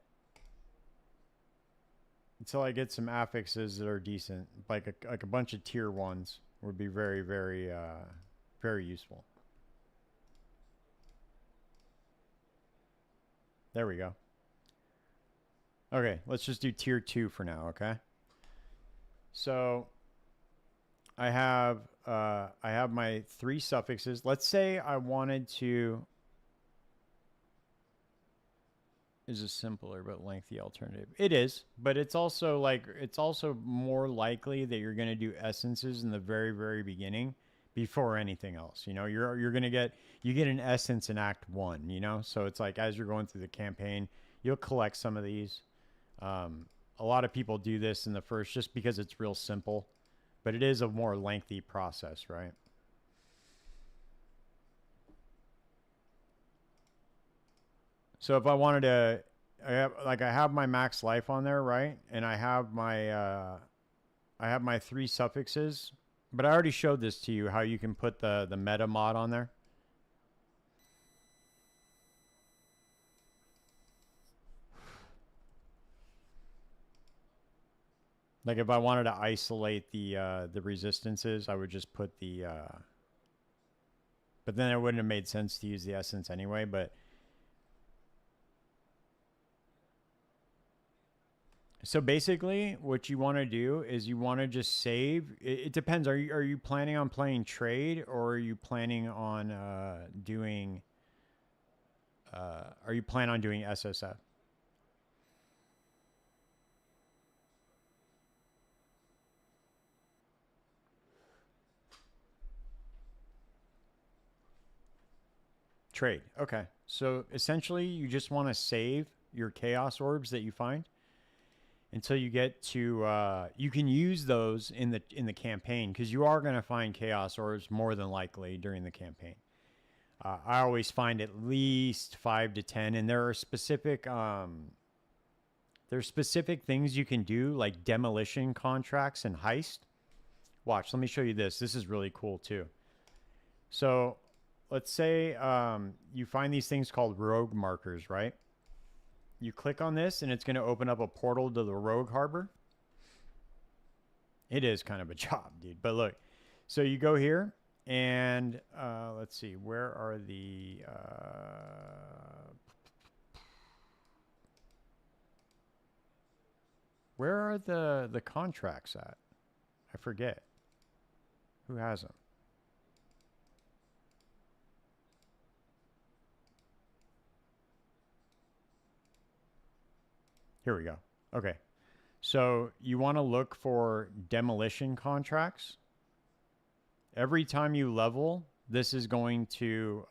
some affixes that are decent, like a bunch of tier 1s would be very, very, very useful. There we go. Okay, let's just do tier 2 for now, okay? So I have my 3 suffixes. Let's say I wanted to. Is a simpler but lengthy alternative. It is, but it's also more likely that you're going to do essences in the very, very beginning before anything else. You know, you're going to get an essence in Act 1. You know, so it's like as you're going through the campaign, you'll collect some of these. A lot of people do this in the first just because it's real simple, but it is a more lengthy process, right? So if I wanted to, I have my max life on there, right? And I have my 3 suffixes, but I already showed this to you how you can put the meta mod on there. Like if I wanted to isolate the resistances, I would just put the. But then it wouldn't have made sense to use the essence anyway. But so basically, what you want to do is you want to just save. It depends. Are you planning on playing trade, or are you planning on doing? Are you planning on doing SSF? Trade. Okay. So essentially, you just want to save your chaos orbs that you find until you get to. You can use those in the campaign because you are going to find chaos orbs more than likely during the campaign. I always find at least 5 to 10, and there are specific things you can do like demolition contracts and heist. Watch. Let me show you this. This is really cool too. So let's say you find these things called rogue markers, right? You click on this and it's going to open up a portal to the rogue harbor. It is kind of a job, dude. But look, so you go here and let's see, where are the contracts at? I forget. Who has them? Here we go. Okay. So you want to look for demolition contracts. Every time you level, this is going to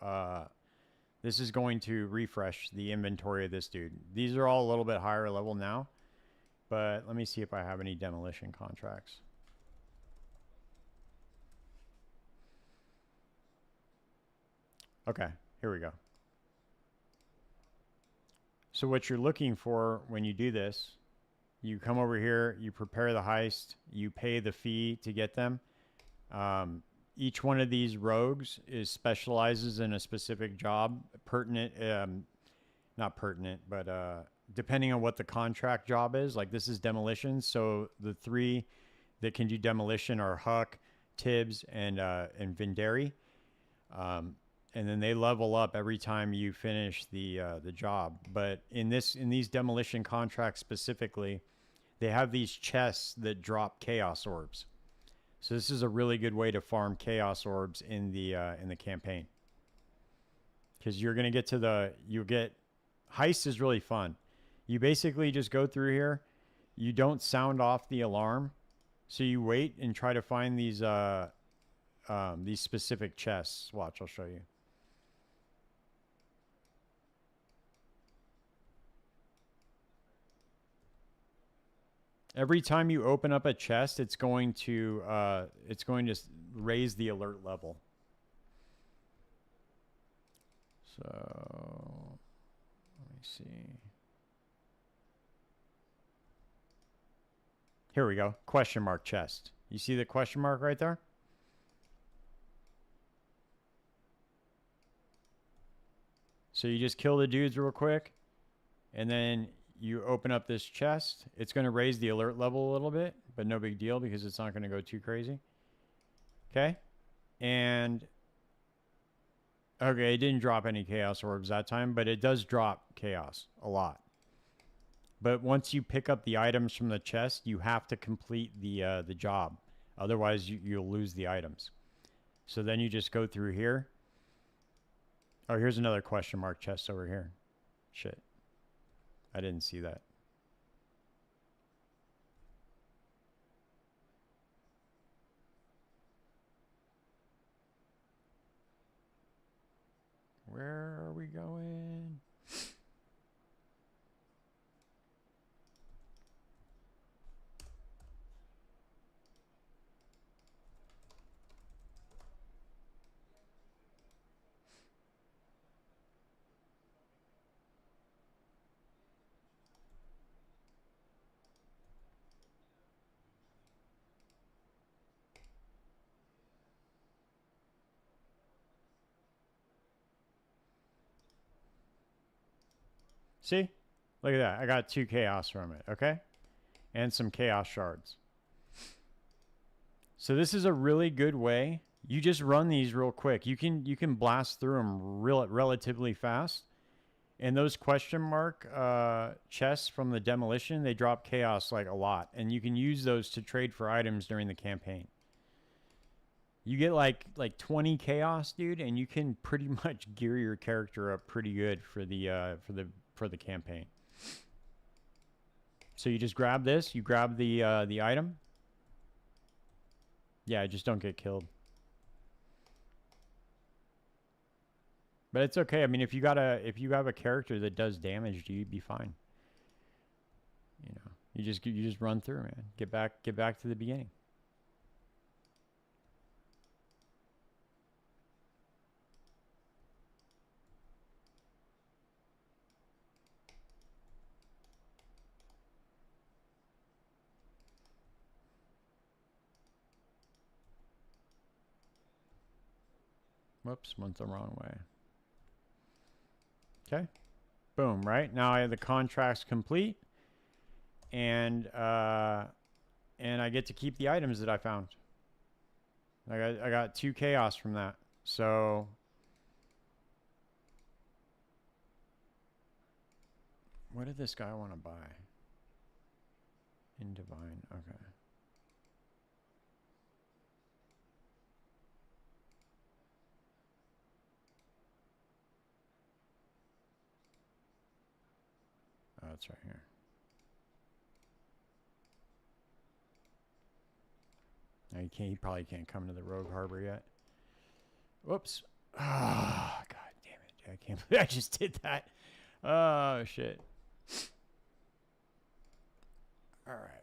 refresh the inventory of this dude. These are all a little bit higher level now, but let me see if I have any demolition contracts. Okay, here we go. So what you're looking for when you do this, you come over here, you prepare the heist, you pay the fee to get them. Each one of these rogues specializes in a specific job, pertinent, not pertinent, but depending on what the contract job is. Like this is demolition, so the 3 that can do demolition are Huck, Tibbs, and Vinderi. And then they level up every time you finish the job. But in these demolition contracts specifically, they have these chests that drop chaos orbs. So this is a really good way to farm chaos orbs in the campaign. Because you're gonna get to heist is really fun. You basically just go through here. You don't sound off the alarm, so you wait and try to find these specific chests. Watch, I'll show you. Every time you open up a chest, it's going to raise the alert level. So let me see. Here we go. Question mark chest. You see the question mark right there? So you just kill the dudes real quick, and then you open up this chest. It's going to raise the alert level a little bit, but no big deal because it's not going to go too crazy. Okay? And okay, it didn't drop any chaos orbs that time, but it does drop chaos a lot. But once you pick up the items from the chest, you have to complete the job. Otherwise, you'll lose the items. So then you just go through here. Oh, here's another question mark chest over here. Shit. I didn't see that. Where are we going? See? Look at that. I got 2 chaos from it, okay? And some chaos shards. So this is a really good way. You just run these real quick. You can blast through them relatively fast. And those question mark chests from the demolition, they drop chaos like a lot. And you can use those to trade for items during the campaign. You get like 20 chaos, dude, and you can pretty much gear your character up pretty good for the campaign. So you just grab this, you grab the item. Yeah, just don't get killed. But it's okay. I mean, if you have a character that does damage to you, you'd be fine. You know, you just run through, man. Get back to the beginning. Whoops, went the wrong way. Okay. Boom, right? Now I have the contracts complete. And I get to keep the items that I found. I got 2 chaos from that. So what did this guy want to buy? In divine, okay. Oh, it's right here. No, he probably can't come to the Rogue Harbor yet. Whoops. Ah, God damn it. I can't believe I just did that. Oh, shit. All right.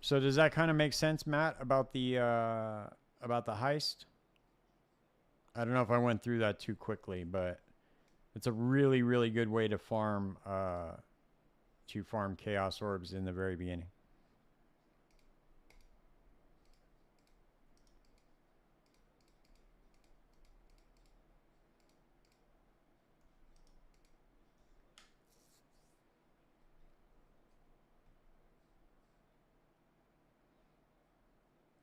So does that kind of make sense, Matt, about the heist? I don't know if I went through that too quickly, but it's a really, really good way to farm chaos orbs in the very beginning.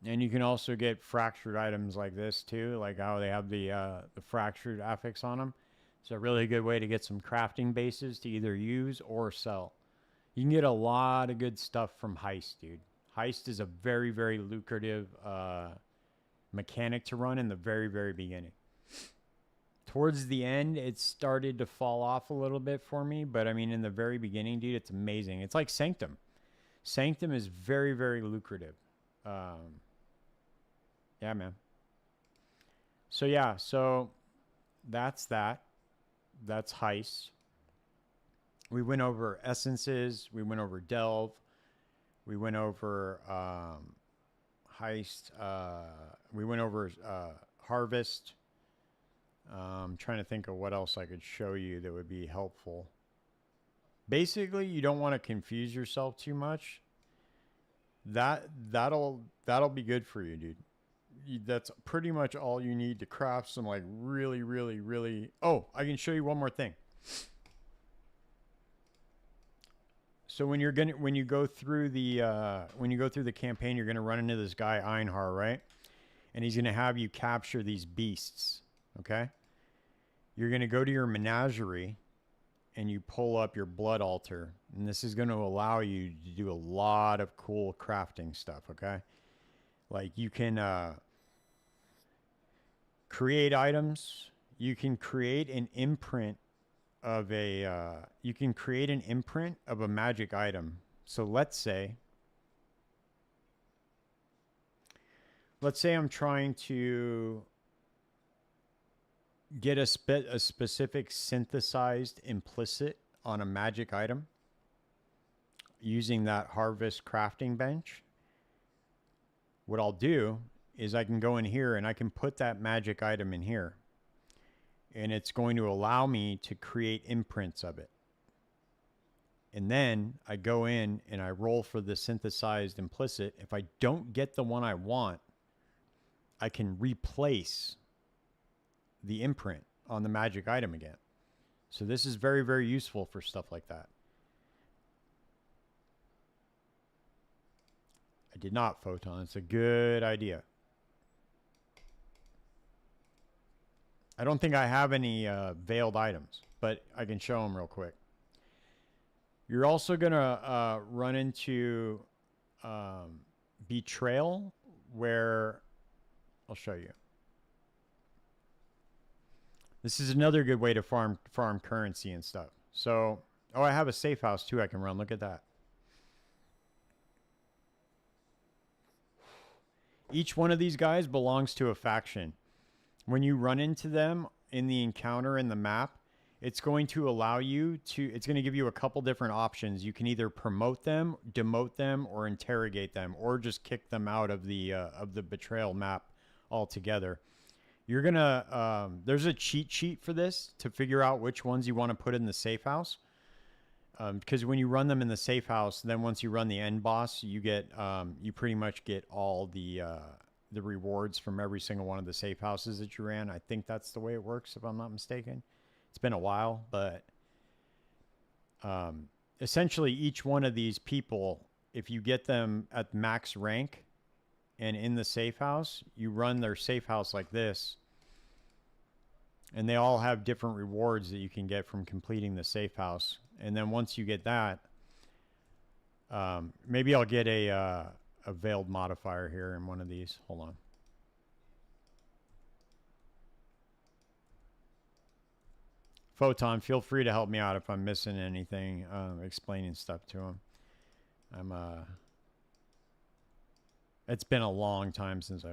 And you can also get fractured items like this too, like how they have the fractured affix on them. It's a really good way to get some crafting bases to either use or sell. You can get a lot of good stuff from Heist, dude. Heist is a very, very lucrative mechanic to run in the very, very beginning. Towards the end, it started to fall off a little bit for me, but I mean, in the very beginning, dude, it's amazing. It's like Sanctum. Sanctum is very, very lucrative. Yeah, man. So yeah, so that's that. That's Heist. We went over essences. We went over delve. We went over heist. We went over harvest. I'm trying to think of what else I could show you that would be helpful. Basically, you don't want to confuse yourself too much. That'll be good for you, dude. That's pretty much all you need to craft some like really. Oh, I can show you one more thing. So when you go through the campaign, you're gonna run into this guy Einhar, right? And he's gonna have you capture these beasts. Okay. You're gonna go to your menagerie, and you pull up your blood altar, and this is gonna allow you to do a lot of cool crafting stuff. Okay. Like you can create items. You can create an imprint of a magic item. So let's say I'm trying to get a specific synthesized implicit on a magic item using that harvest crafting bench. What I'll do is I can go in here and I can put that magic item in here. And it's going to allow me to create imprints of it. And then I go in and I roll for the synthesized implicit. If I don't get the one I want, I can replace the imprint on the magic item again. So this is very useful for stuff like that. I did not, Photon. It's a good idea. I don't think I have any veiled items, but I can show them real quick. You're also going to run into betrayal, where I'll show you. This is another good way to farm currency and stuff. So, oh, I have a safe house too I can run. Look at that. Each one of these guys belongs to a faction. When you run into them in the encounter in the map, it's going to allow you to, it's going to give you a couple different options. You can either promote them, demote them, or interrogate them, or just kick them out of the betrayal map altogether. You're going to, there's a cheat sheet for this to figure out which ones you want to put in the safe house. Because when you run them in the safe house, then once you run the end boss, you get, you pretty much get all the rewards from every single one of the safe houses that you ran. I think that's the way it works, if I'm not mistaken. It's been a while, but essentially each one of these people, if you get them at max rank and in the safe house, you run their safe house like this, and they all have different rewards that you can get from completing the safe house. And then once you get that, maybe I'll get a veiled modifier here in one of these. Hold on. Photon, feel free to help me out if I'm missing anything, explaining stuff to him. It's been a long time since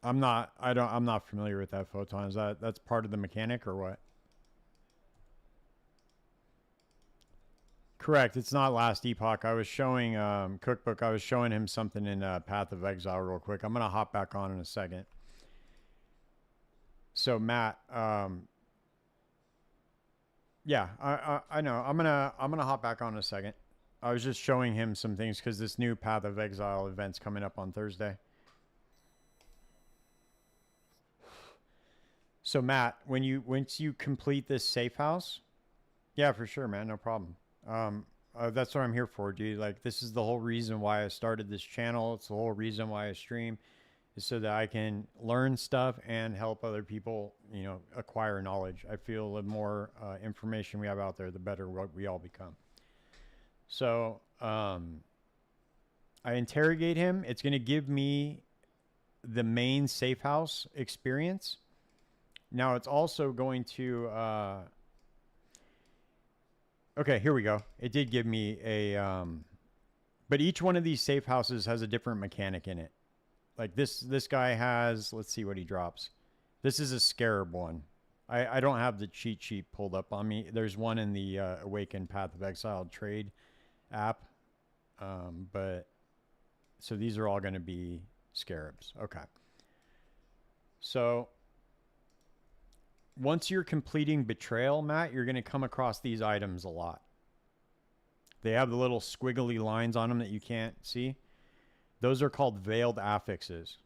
I'm not familiar with that, Photon. Is that's part of the mechanic or what? Correct. It's not last Epoch. I was showing Cookbook. I was showing him something in Path of Exile real quick. I'm gonna hop back on in a second. So Matt, yeah, I know. I'm gonna hop back on in a second. I was just showing him some things because this new Path of Exile event's coming up on Thursday. So Matt, once you complete this safe house, yeah, for sure, man, no problem. That's what I'm here for, dude. Like, this is the whole reason why I started this channel. It's the whole reason why I stream, is so that I can learn stuff and help other people, you know, acquire knowledge. I feel the more information we have out there, the better we all become. So I interrogate him. It's going to give me the main safe house experience. Now it's also going to, okay, here we go. It did give me a, but each one of these safe houses has a different mechanic in it. Like this guy has, let's see what he drops. This is a scarab one. I don't have the cheat sheet pulled up on me. There's one in the Awakened Path of Exile trade app. But so these are all going to be scarabs. Okay. So once you're completing Betrayal, Matt, you're going to come across these items a lot. They have the little squiggly lines on them that you can't see. Those are called veiled affixes.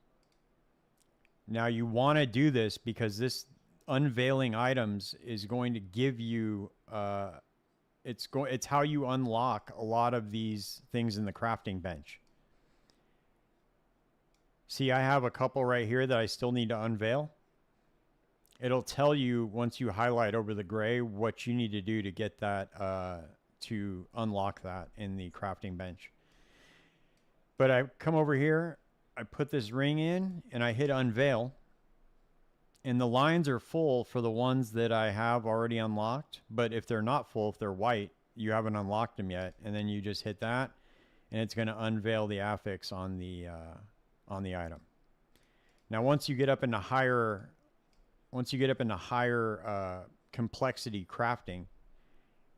Now you want to do this because this unveiling items is going to give you it's how you unlock a lot of these things in the crafting bench. See, I have a couple right here that I still need to unveil. It'll tell you once you highlight over the gray what you need to do to get that to unlock that in the crafting bench. But I come over here, I put this ring in, and I hit unveil. And the lines are full for the ones that I have already unlocked. But if they're not full, if they're white, you haven't unlocked them yet. And then you just hit that, and it's going to unveil the affix on the item. Now, once you get up into higher complexity crafting,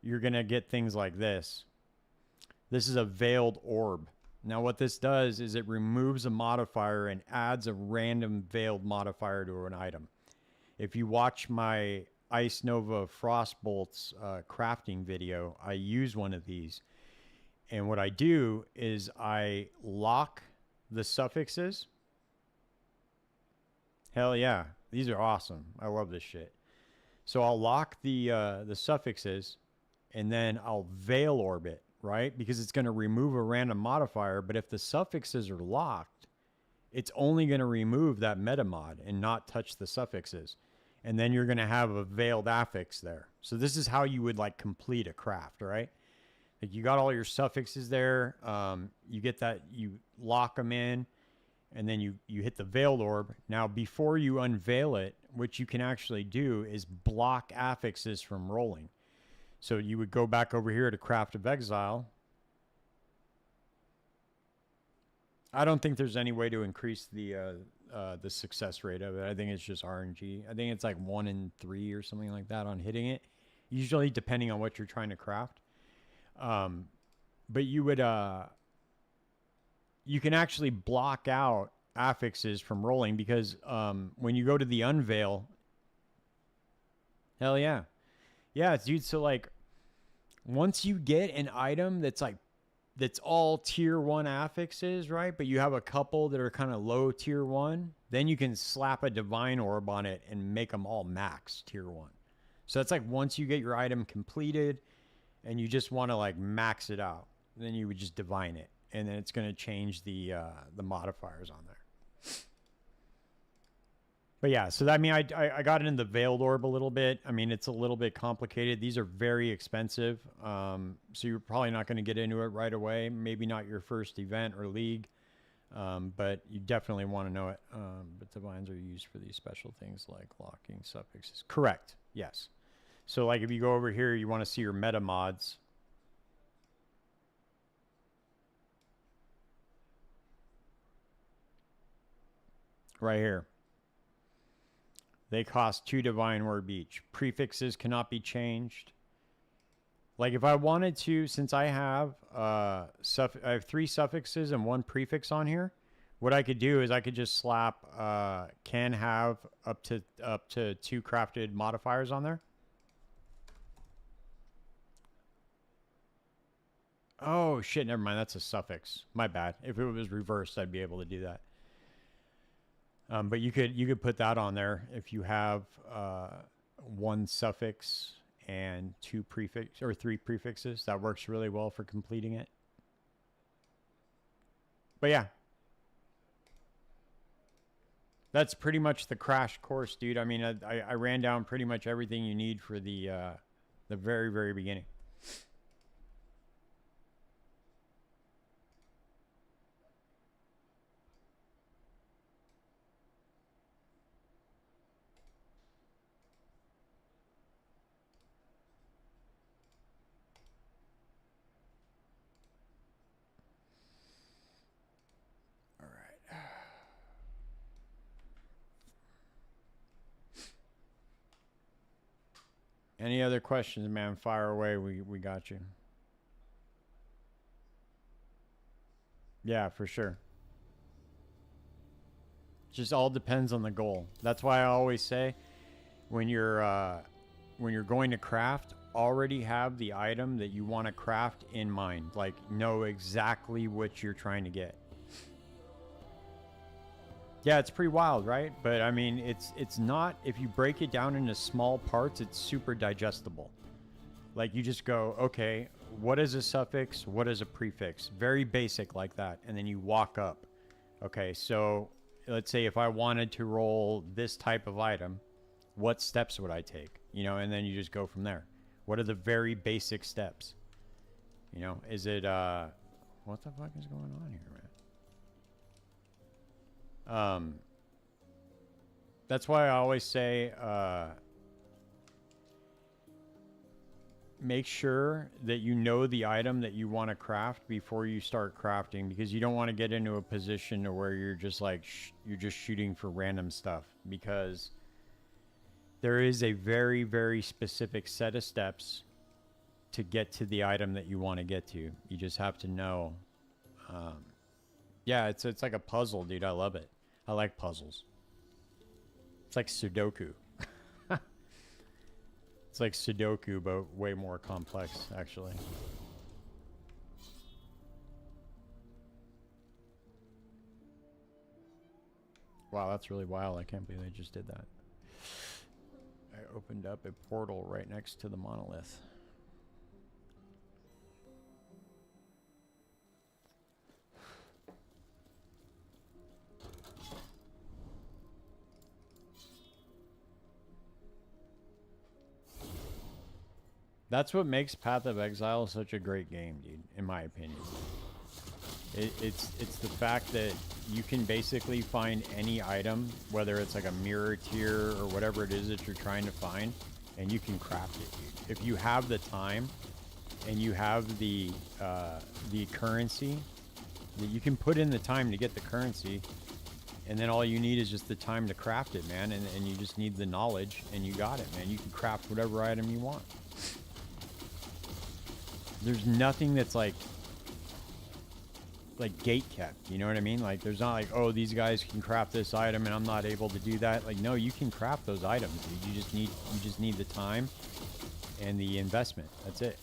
you're going to get things like this. This is a veiled orb. Now what this does is it removes a modifier and adds a random veiled modifier to an item. If you watch my Ice Nova Frostbolts crafting video, I use one of these. And what I do is I lock the suffixes. Hell yeah, these are awesome. I love this shit. So I'll lock the suffixes, and then I'll veil orb it. Right? Because it's going to remove a random modifier, but if the suffixes are locked, it's only going to remove that meta mod and not touch the suffixes. And then you're going to have a veiled affix there. So this is how you would like complete a craft, right? Like you got all your suffixes there. You get that, you lock them in, and then you hit the veiled orb. Now, before you unveil it, what you can actually do is block affixes from rolling. So you would go back over here to Craft of Exile. I don't think there's any way to increase the success rate of it. I think it's just RNG. I think it's like 1 in 3 or something like that on hitting it. Usually depending on what you're trying to craft. But you would you can actually block out affixes from rolling because when you go to the unveil, hell yeah. Yeah, dude, so like once you get an item that's all tier 1 affixes, right? But you have a couple that are kind of low tier 1, then you can slap a divine orb on it and make them all max tier 1. So that's like once you get your item completed and you just want to like max it out, then you would just divine it, and then it's going to change the modifiers on there. But yeah, so that, I mean, I got into the veiled orb a little bit. I mean, it's a little bit complicated. These are very expensive. So you're probably not going to get into it right away. Maybe not your first event or league. But you definitely want to know it. But divines are used for these special things like locking suffixes. Correct. Yes. So like if you go over here, you want to see your meta mods. Right here. They cost 2 divine orb each. Prefixes cannot be changed. Like if I wanted to, since I have I have 3 suffixes and 1 prefix on here, what I could do is I could just slap can have up to 2 crafted modifiers on there. Oh shit, never mind. That's a suffix. My bad. If it was reversed, I'd be able to do that. But you could put that on there if you have 1 suffix and 2 prefix or 3 prefixes. That works really well for completing it. But yeah, that's pretty much the crash course, dude. I mean, I ran down pretty much everything you need for the very, very beginning. Any other questions, man? Fire away. We got you. Yeah, for sure. Just all depends on the goal. That's why I always say when you're going to craft, already have the item that you want to craft in mind. Like, know exactly what you're trying to get. Yeah, it's pretty wild, right? But I mean, it's not, if you break it down into small parts, it's super digestible. Like, you just go, okay, what is a suffix? What is a prefix? Very basic like that. And then you walk up. Okay, so let's say if I wanted to roll this type of item, what steps would I take? You know, and then you just go from there. What are the very basic steps? You know, is it, what the fuck is going on here, man? That's why I always say, make sure that you know the item that you want to craft before you start crafting, because you don't want to get into a position where you're just like, you're just shooting for random stuff, because there is a very, very specific set of steps to get to the item that you want to get to. You just have to know. Yeah, it's like a puzzle, dude. I love it. I like puzzles. It's like Sudoku. It's like Sudoku, but way more complex, actually. Wow, that's really wild. I can't believe they just did that. I opened up a portal right next to the monolith. That's what makes Path of Exile such a great game, dude, in my opinion. It's the fact that you can basically find any item, whether it's like a mirror tier or whatever it is that you're trying to find, and you can craft it, dude. If you have the time and you have the currency, that you can put in the time to get the currency, and then all you need is just the time to craft it, man, and you just need the knowledge, and you got it, man. You can craft whatever item you want. There's nothing that's like gate kept, you know what I mean? Like, there's not like, oh, these guys can craft this item and I'm not able to do that. Like, no, you can craft those items, dude. You just need the time and the investment. That's it.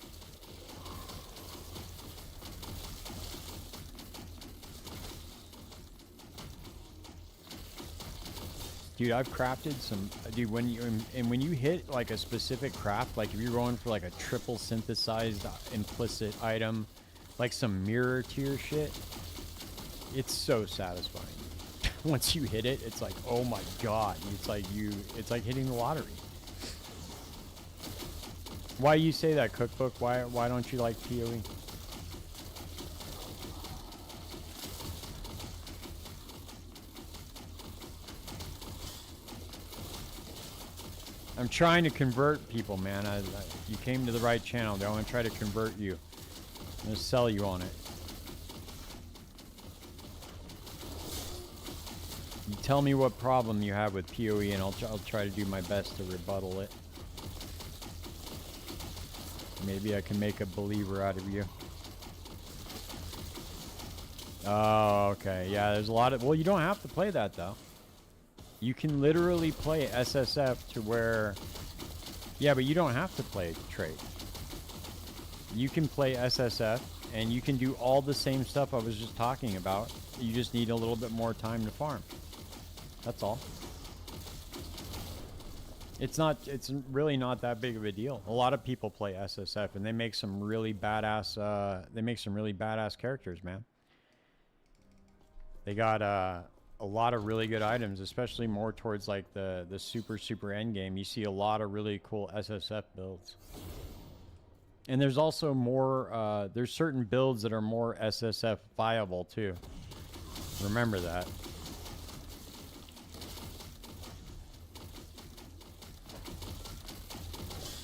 Dude, I've crafted some, dude, when you hit like a specific craft, like if you're going for like a triple synthesized implicit item, like some mirror tier shit, it's so satisfying. Once you hit it, it's like, oh my god, it's like hitting the lottery. Why you say that, Cookbook? Why don't you like PoE? I'm trying to convert people, man. You came to the right channel. I want to try to convert you. I'm going to sell you on it. You tell me what problem you have with PoE, and I'll try to do my best to rebuttal it. Maybe I can make a believer out of you. Oh, okay. Yeah, there's a lot of... Well, you don't have to play that, though. You can literally play SSF to where... Yeah, but you don't have to play trade. You can play SSF, and you can do all the same stuff I was just talking about. You just need a little bit more time to farm. That's all. It's really not that big of a deal. A lot of people play SSF, and they make some really badass, characters, man. They got, a lot of really good items, especially more towards like the super end game. You see a lot of really cool SSF builds. And there's also more, there's certain builds that are more SSF viable too. Remember that.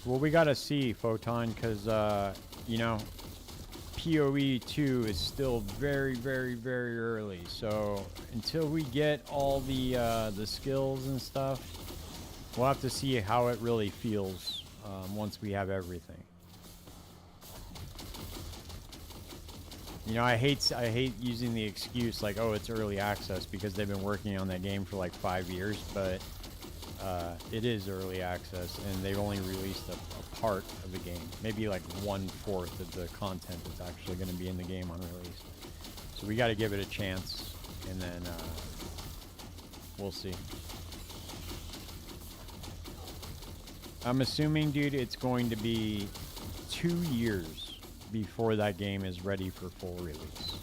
Well, we gotta see, Photon, because, you know, PoE 2 is still very, very, very early. So until we get all the skills and stuff, we'll have to see how it really feels. once we have everything. You know, I hate using the excuse like, oh, it's early access, because they've been working on that game for like 5 years, but it is early access, and they've only released a part of the game. Maybe like 1/4 of the content that's actually going to be in the game on release. So we got to give it a chance, and then we'll see. I'm assuming, dude, it's going to be 2 years before that game is ready for full release.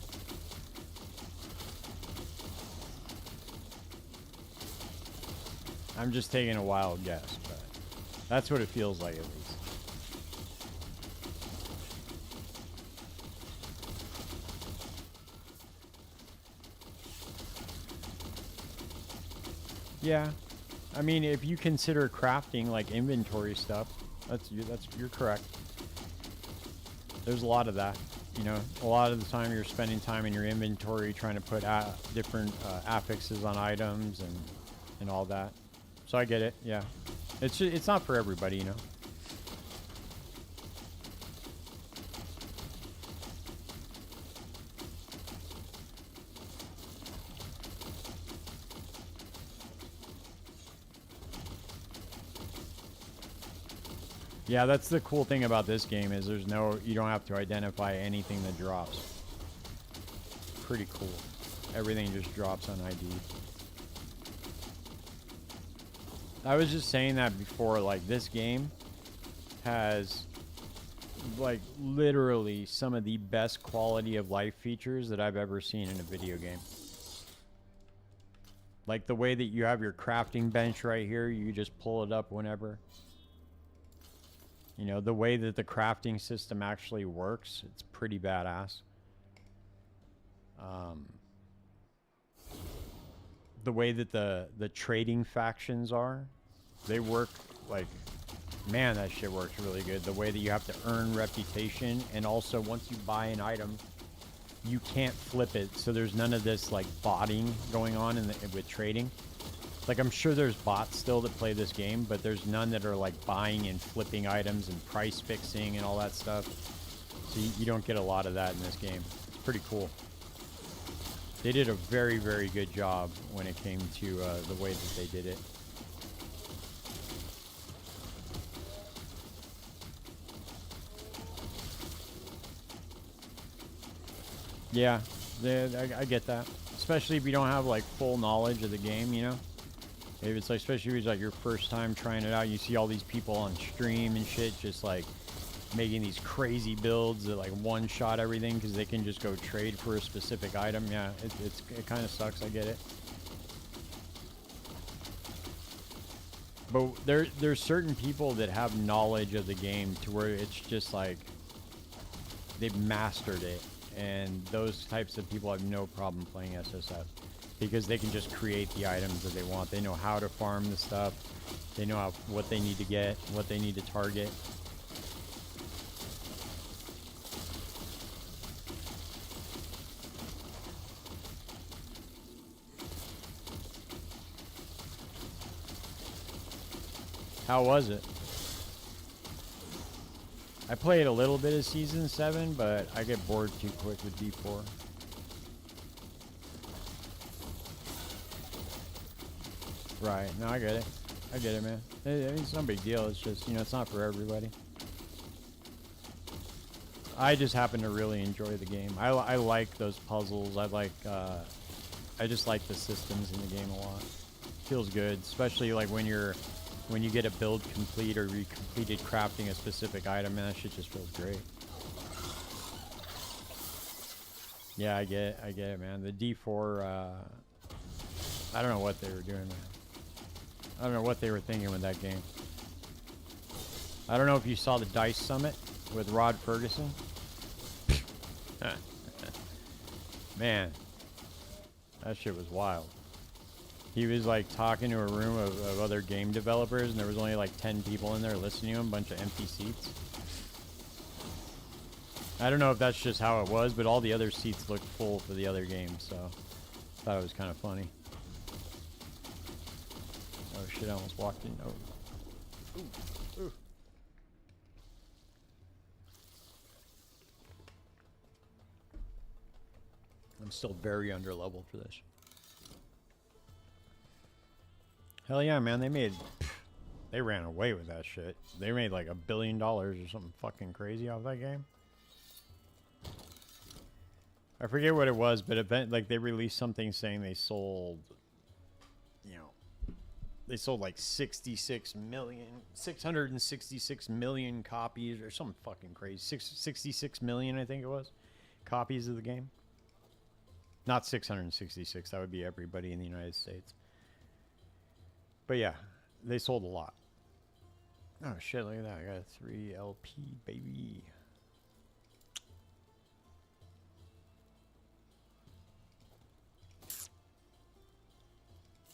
I'm just taking a wild guess, but that's what it feels like, at least. Yeah, I mean, if you consider crafting like inventory stuff, you're correct. There's a lot of that. You know, a lot of the time you're spending time in your inventory trying to put different affixes on items and all that. So I get it. Yeah, it's not for everybody, you know. Yeah, that's the cool thing about this game is you don't have to identify anything that drops. Pretty cool. Everything just drops on ID. I was just saying that before, like, this game has, like, literally some of the best quality of life features that I've ever seen in a video game. Like the way that you have your crafting bench right here, you just pull it up whenever. You know, the way that the crafting system actually works, it's pretty badass. The way that the trading factions are, they work like, man, that shit works really good. The way that you have to earn reputation, and also once you buy an item, you can't flip it. So there's none of this like botting going on with trading. Like, I'm sure there's bots still that play this game, but there's none that are like buying and flipping items and price fixing and all that stuff. So you don't get a lot of that in this game. It's pretty cool. They did a very, very good job when it came to the way that they did it. Yeah, I get that. Especially if you don't have like full knowledge of the game, you know? If it's like, especially if it's like your first time trying it out, you see all these people on stream and shit just like making these crazy builds that like one-shot everything because they can just go trade for a specific item. Yeah, it kind of sucks. I get it. But there's certain people that have knowledge of the game to where it's just like they've mastered it, and those types of people have no problem playing SSF because they can just create the items that they want. They know how to farm the stuff. They know what they need to get, what they need to target. How was it? I played a little bit of Season 7, but I get bored too quick with D4. Right. No, I get it. I get it, man. It's no big deal. It's just, you know, it's not for everybody. I just happen to really enjoy the game. I like those puzzles. I just like the systems in the game a lot. Feels good, especially like when you get a build complete or you completed crafting a specific item, man, that shit just feels great. Yeah, I get it, man. The D4, I don't know what they were doing, man. I don't know what they were thinking with that game. I don't know if you saw the Dice Summit with Rod Ferguson. Man, that shit was wild. He was like talking to a room of other game developers, and there was only like 10 people in there listening to him, a bunch of empty seats. I don't know if that's just how it was, but all the other seats looked full for the other games, so I thought it was kind of funny. Oh shit, I almost walked in. Oh. Ooh. Still very underleveled for this. Hell yeah, man. They ran away with that shit. They made like $1 billion or something fucking crazy off that game. I forget what it was, but like they released something saying they sold, you know, they sold like 666 million copies or something fucking crazy. 66 million, I think it was, copies of the game. Not 666. That would be everybody in the United States. But yeah, they sold a lot. Oh shit, look at that. I got a 3 LP, baby.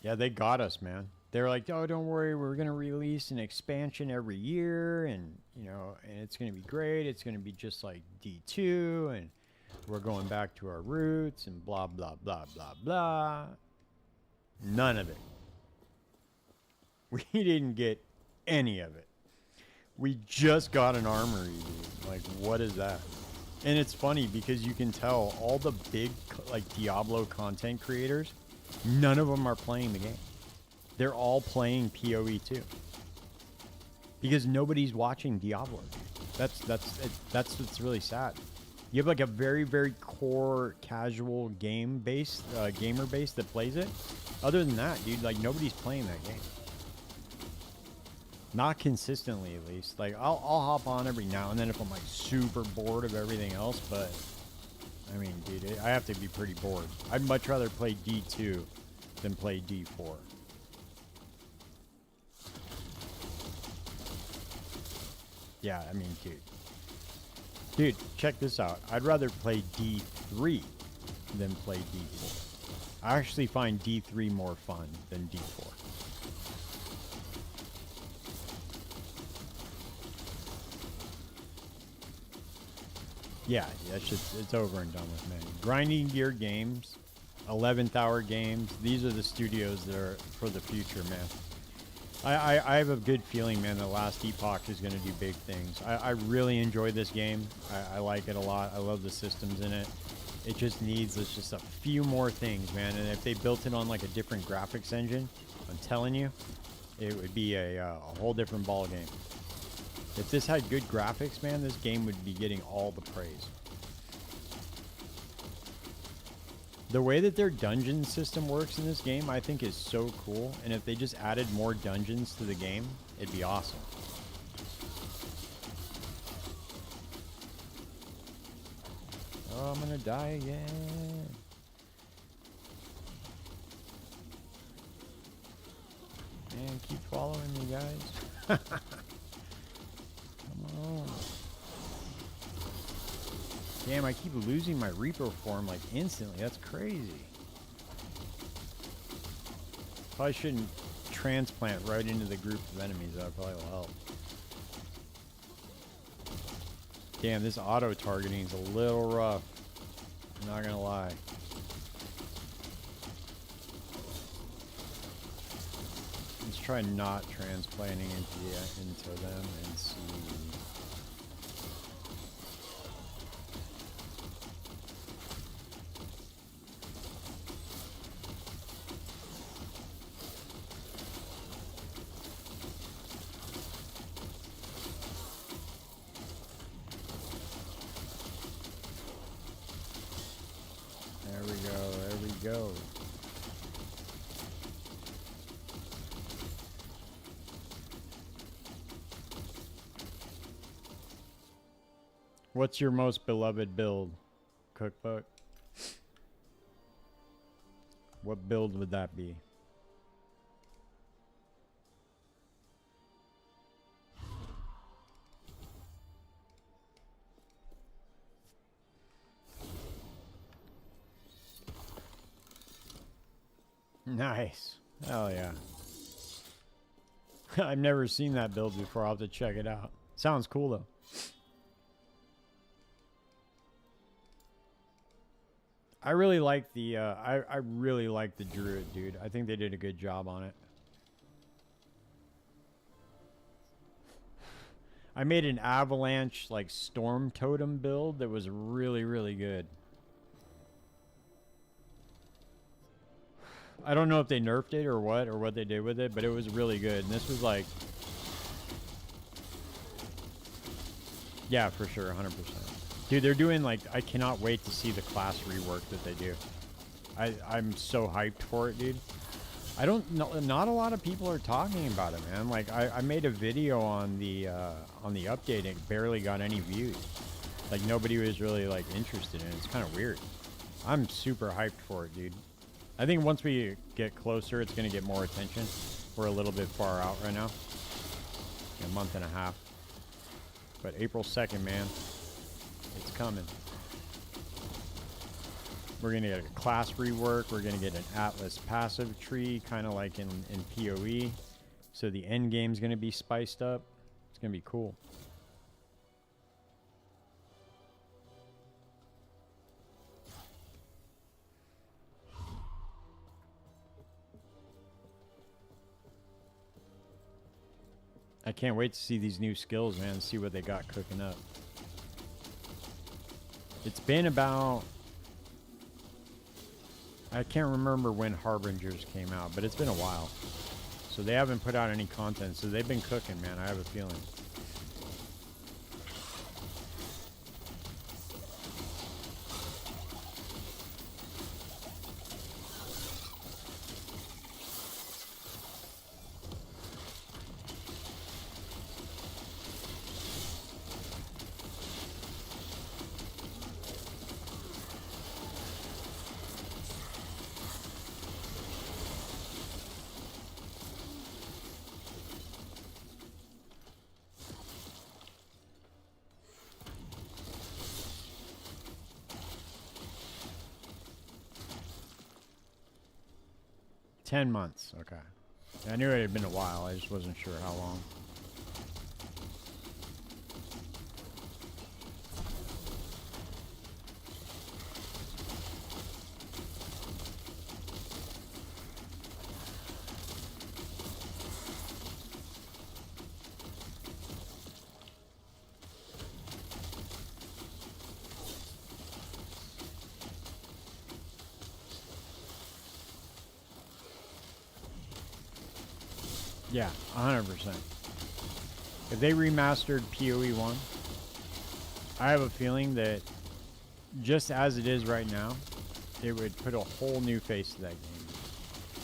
Yeah, they got us, man. They were like, oh, don't worry, we're going to release an expansion every year, and, you know, and it's going to be great. It's going to be just like D2, and we're going back to our roots, and blah, blah, blah, blah, blah. None of it. We didn't get any of it. We just got an armory, dude. Like, what is that? And it's funny because you can tell all the big, like, Diablo content creators, none of them are playing the game. They're all playing PoE 2. Because nobody's watching Diablo. That's what's really sad. You have like a very, very core casual gamer base that plays it. Other than that, dude, like nobody's playing that game. Not consistently, at least. Like I'll hop on every now and then if I'm like super bored of everything else, but I mean, dude, I have to be pretty bored. I'd much rather play D2 than play D4. Yeah, I mean, dude, check this out. I'd rather play D3 than play D4. I actually find D3 more fun than D4. Yeah, it's over and done with, man. Grinding gear games, 11th hour games, these are the studios that are for the future, man. I have a good feeling, man, that last Epoch is going to do big things. I really enjoy this game. I like it a lot. I love the systems in it. It just needs just a few more things, man. And if they built it on like a different graphics engine, I'm telling you, it would be a whole different ball game. If this had good graphics, man, this game would be getting all the praise. The way that their dungeon system works in this game, I think is so cool. And if they just added more dungeons to the game, it'd be awesome. Oh, I'm gonna die again. Man, keep following me, guys. Come on. Damn, I keep losing my Reaper form like instantly. That's crazy. Probably shouldn't transplant right into the group of enemies. That probably will help. Damn, this auto targeting is a little rough. I'm not gonna lie. Let's try not transplanting into them and see. There we go. What's your most beloved build, Cookbook? What build would that be? Nice. Hell yeah. I've never seen that build before. I'll have to check it out. Sounds cool though. I really like the I really like the Druid, dude. I think they did a good job on it. I made an avalanche like storm totem build that was really, really good. I don't know if they nerfed it or what they did with it, but it was really good. And this was like, yeah, for sure, 100%. Dude, they're doing like, I cannot wait to see the class rework that they do. I'm so hyped for it, dude. I don't know, not a lot of people are talking about it, man. Like I made a video on the update and it barely got any views. Like nobody was really like interested in it. It's kind of weird. I'm super hyped for it, dude. I think once we get closer, it's gonna get more attention. We're a little bit far out right now. A month and a half. But April 2nd, man. It's coming. We're going to get a class rework. We're going to get an Atlas passive tree, kind of like in PoE. So the end game's going to be spiced up. It's going to be cool. I can't wait to see these new skills, man, and see what they got cooking up. It's been about... I can't remember when Harbingers came out, but it's been a while. So they haven't put out any content, so they've been cooking, man. I have a feeling. $10 months, okay. I knew it had been a while, I just wasn't sure how long. Yeah, 100%. If they remastered PoE 1, I have a feeling that just as it is right now, it would put a whole new face to that game.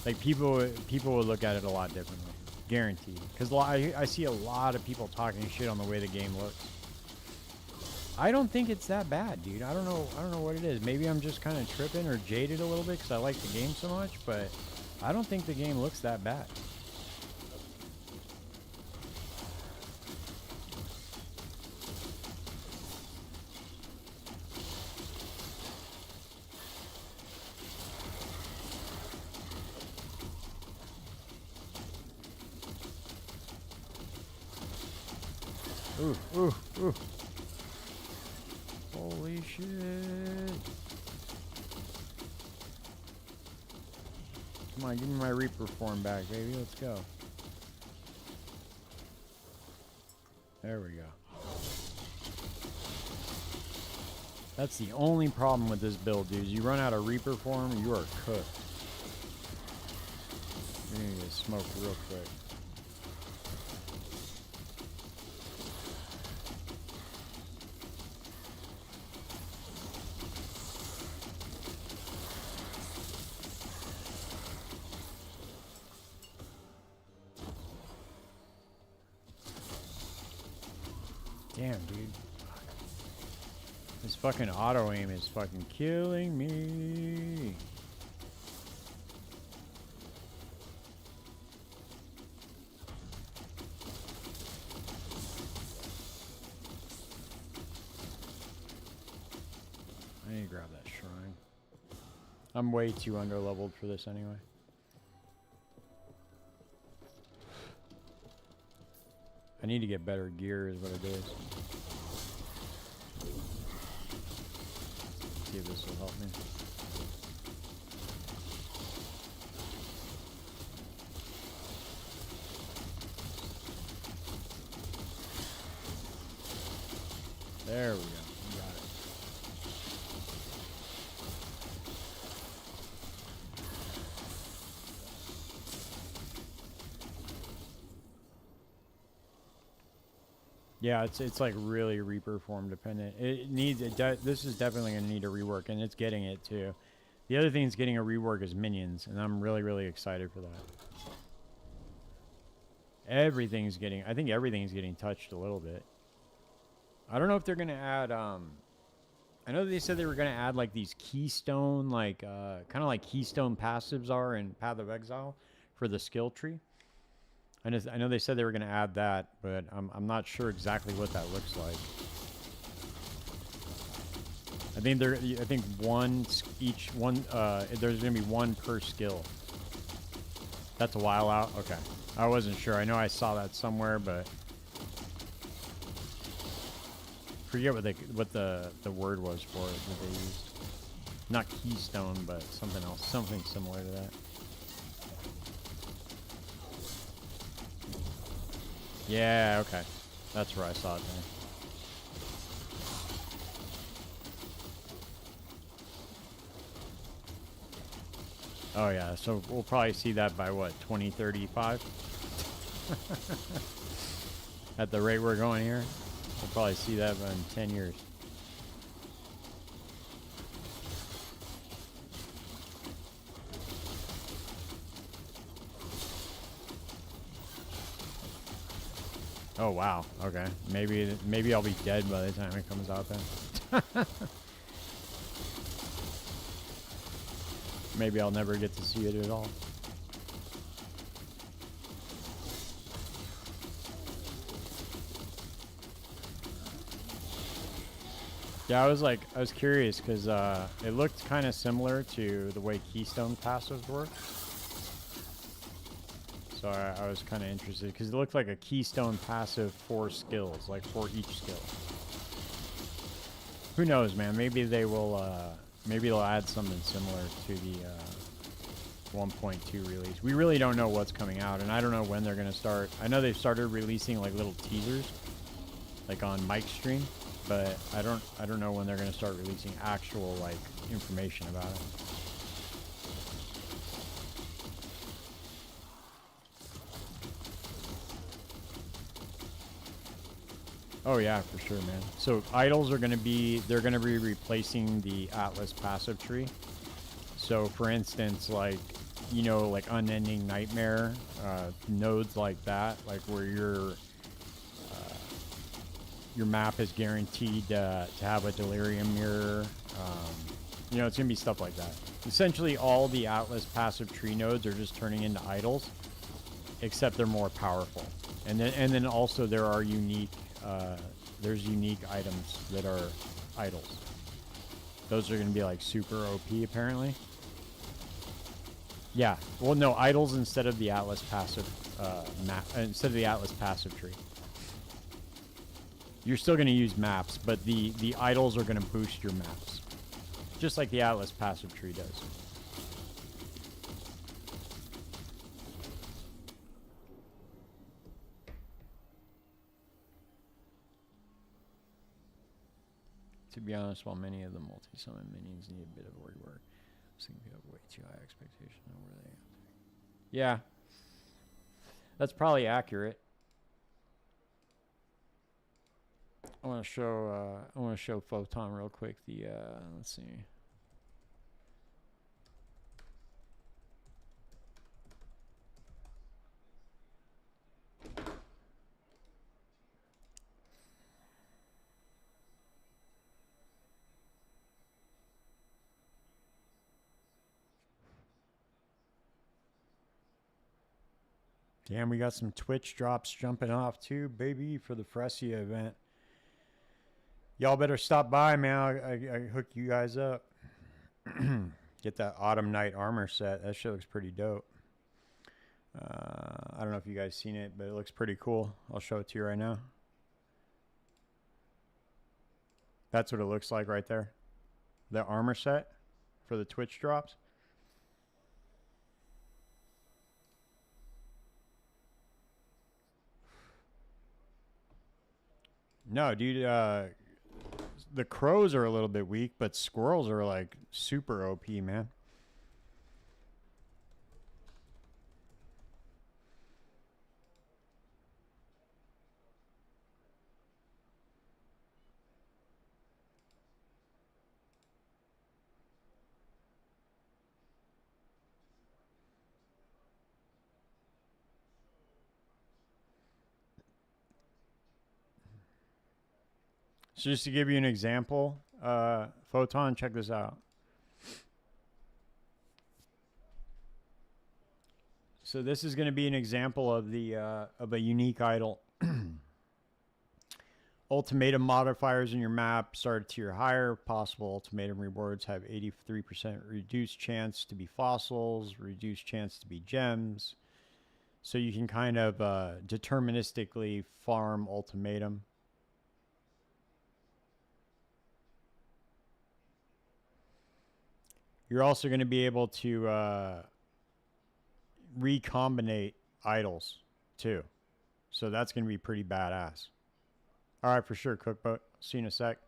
Like people would look at it a lot differently, guaranteed. Because I see a lot of people talking shit on the way the game looks. I don't think it's that bad, dude. I don't know what it is. Maybe I'm just kind of tripping or jaded a little bit because I like the game so much, but I don't think the game looks that bad. Ooh, ooh, ooh. Holy shit. Come on, give me my Reaper form back, baby. Let's go. There we go. That's the only problem with this build, dudes. You run out of Reaper form, you are cooked. You're gonna get smoked real quick. Damn, dude. This fucking auto aim is fucking killing me. I need to grab that shrine. I'm way too underleveled for this anyway. I need to get better gear is what it is. See if this will help me. There we go. We got it. Yeah, it's like really Reaper form dependent. It needs this is definitely gonna need a rework, and it's getting it too. The other thing that's getting a rework is minions, and I'm really excited for that. Everything's getting, I think everything's getting touched a little bit. I don't know if they're gonna add. I know they said they were gonna add like these keystone, like kind of like keystone passives are in Path of Exile for the skill tree. I know they said they were gonna add that, but I'm not sure exactly what that looks like. I think I think there's gonna be one per skill. That's a while out. Okay, I wasn't sure. I know I saw that somewhere, but forget what the word was for it that they used. Not keystone, but something else, something similar to that. Yeah. Okay, that's where I saw it there. Oh yeah, so we'll probably see that by what, 2035? At the rate we're going here, we'll probably see that in 10 years. Oh wow, okay. Maybe I'll be dead by the time it comes out then. Maybe I'll never get to see it at all. Yeah, I was curious because it looked kind of similar to the way Keystone passives work. So I was kind of interested because it looked like a Keystone passive for skills, like for each skill. Who knows, man? Maybe they will. Maybe they'll add something similar to the 1.2 release. We really don't know what's coming out, and I don't know when they're gonna start. I know they've started releasing like little teasers, like on Mike's stream, but I don't know when they're gonna start releasing actual like information about it. Oh yeah, for sure, man. So idols are gonna be replacing the Atlas passive tree. So for instance, like like Unending Nightmare, nodes like that, like where your map is guaranteed to have a Delirium mirror. It's gonna be stuff like that. Essentially, all the Atlas passive tree nodes are just turning into idols, except they're more powerful. And then also there are unique there's unique items that are idols. Those are gonna be like super OP apparently. Yeah. Well, no, idols instead of the Atlas passive instead of the Atlas passive tree. You're still going to use maps, but the idols are going to boost your maps, just like the Atlas passive tree does. To be honest, while many of the multi-summon minions need a bit of rework, I think we have way too high expectations on where they are. Yeah, that's probably accurate. I want to show Photon real quick. The let's see. Damn, we got some Twitch drops jumping off too, baby, for the Fresia event. Y'all better stop by, man. I hook you guys up. Get that Autumn Night armor set. That shit looks pretty dope. I don't know if you guys seen it, but it looks pretty cool. I'll show it to you right now. That's what it looks like right there. The armor set for the Twitch drops. No, dude, the crows are a little bit weak, but squirrels are like super OP, man. So just to give you an example, Photon, check this out. So this is going to be an example of the of a unique idol. Ultimatum modifiers in your map start to your higher. Possible ultimatum rewards have 83% reduced chance to be fossils, reduced chance to be gems. So you can kind of deterministically farm ultimatum. You're also going to be able to recombinate idols too. So that's going to be pretty badass. All right, for sure, Cookboat. See you in a sec.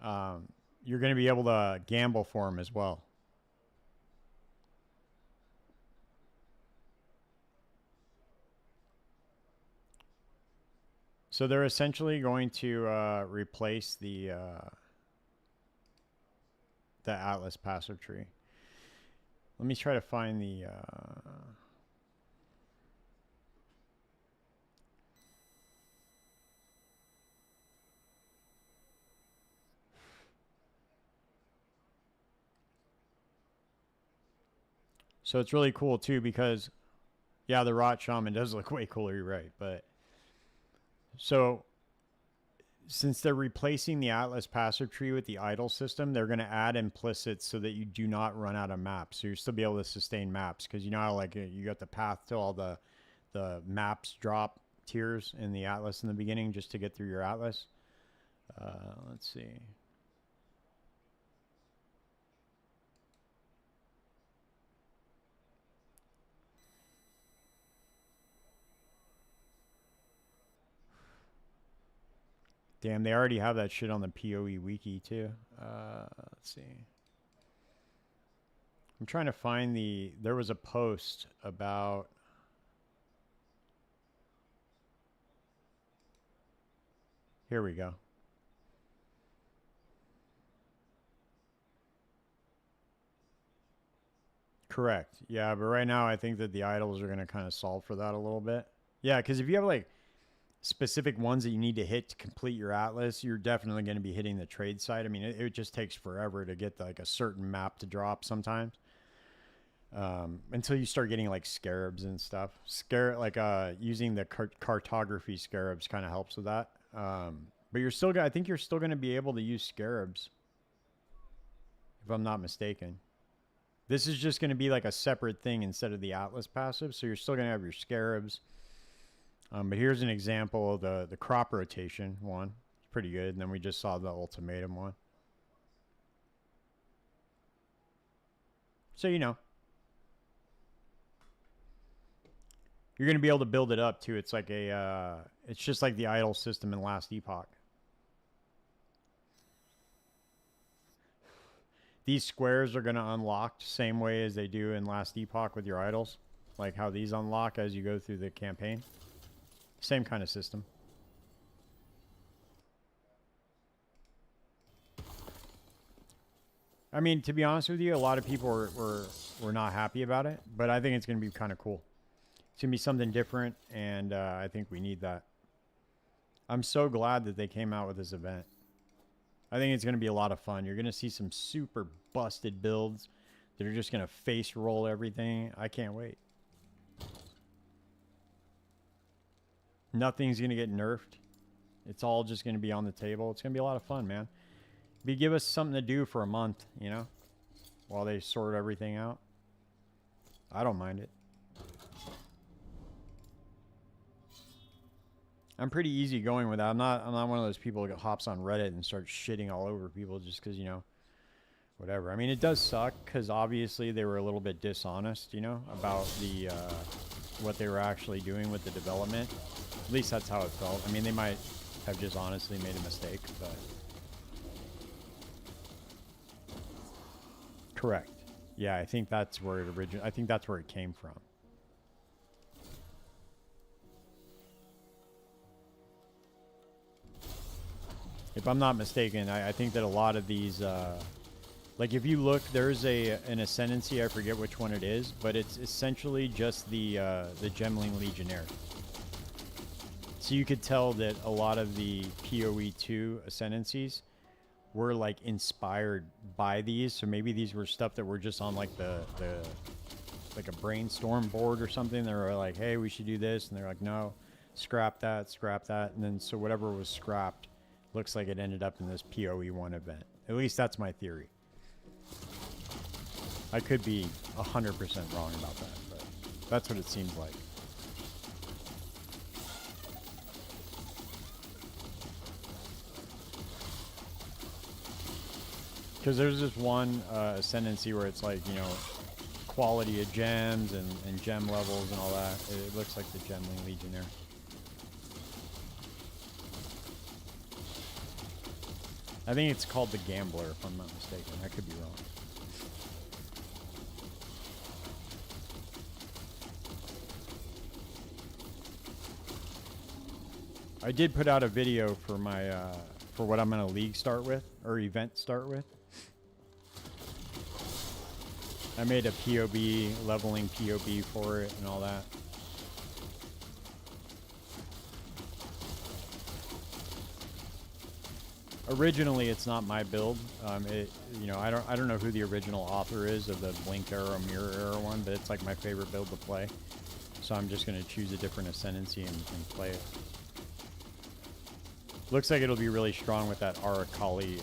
You're going to be able to gamble for them as well. So they're essentially going to replace the Atlas passive tree. Let me try to find the... So it's really cool too because, yeah, the Rot Shaman does look way cooler, you're right. But so since they're replacing the Atlas passive tree with the idol system, they're going to add implicits so that you do not run out of maps. So you'll still be able to sustain maps because you know how like you got the path to all the maps drop tiers in the Atlas in the beginning just to get through your Atlas. Let's see. Damn, they already have that shit on the PoE wiki too. Let's see. I'm trying to find the... There was a post about... Here we go. Correct. Yeah, but right now I think that the idols are going to kind of solve for that a little bit. Yeah, because if you have like specific ones that you need to hit to complete your Atlas, you're definitely going to be hitting the trade site. I mean, it just takes forever to get like a certain map to drop sometimes. Until you start getting like scarabs and stuff. Using the cartography scarabs kind of helps with that. But you're still I think you're still going to be able to use scarabs, if I'm not mistaken. This is just going to be like a separate thing instead of the Atlas passive, so you're still going to have your scarabs. But here's an example of the crop rotation one. It's pretty good. And then we just saw the ultimatum one. So, you know. You're going to be able to build it up, too. It's like a... it's just like the idol system in Last Epoch. These squares are going to unlock same way as they do in Last Epoch with your idols. Like how these unlock as you go through the campaign. Same kind of system. I mean, to be honest with you, a lot of people were not happy about it. But I think it's going to be kind of cool. It's going to be something different. And I think we need that. I'm so glad that they came out with this event. I think it's going to be a lot of fun. You're going to see some super busted builds that are just going to face roll everything. I can't wait. Nothing's going to get nerfed. It's all just going to be on the table. It's going to be a lot of fun, man. Give us something to do for a month, you know, while they sort everything out. I don't mind it. I'm pretty easy going with that. I'm not one of those people that hops on Reddit and starts shitting all over people just because, you know, whatever. I mean, it does suck because obviously they were a little bit dishonest, you know, about the what they were actually doing with the development. At least that's how it felt. I mean, they might have just honestly made a mistake, but... Correct. Yeah, I think that's where it came from. If I'm not mistaken, I think that a lot of these, like if you look, there's an ascendancy, I forget which one it is, but it's essentially just the Gemling Legionnaire. So you could tell that a lot of the PoE2 ascendancies were like inspired by these. So maybe these were stuff that were just on like the like a brainstorm board or something. They were like, hey, we should do this. And they're like, no, scrap that, scrap that. And then so whatever was scrapped looks like it ended up in this PoE1 event. At least that's my theory. I could be 100% wrong about that, but that's what it seems like. Because there's this one ascendancy where it's like, you know, quality of gems and gem levels and all that. It looks like the Gemling Legionnaire. I think it's called the Gambler, if I'm not mistaken. I could be wrong. I did put out a video for my for what I'm gonna league start with or event start with. I made a POB, leveling POB for it and all that. Originally, it's not my build. You know, I don't know who the original author is of the Blink Arrow, Mirror Arrow one, but it's like my favorite build to play. So I'm just gonna choose a different ascendancy and play it. Looks like it'll be really strong with that Arakali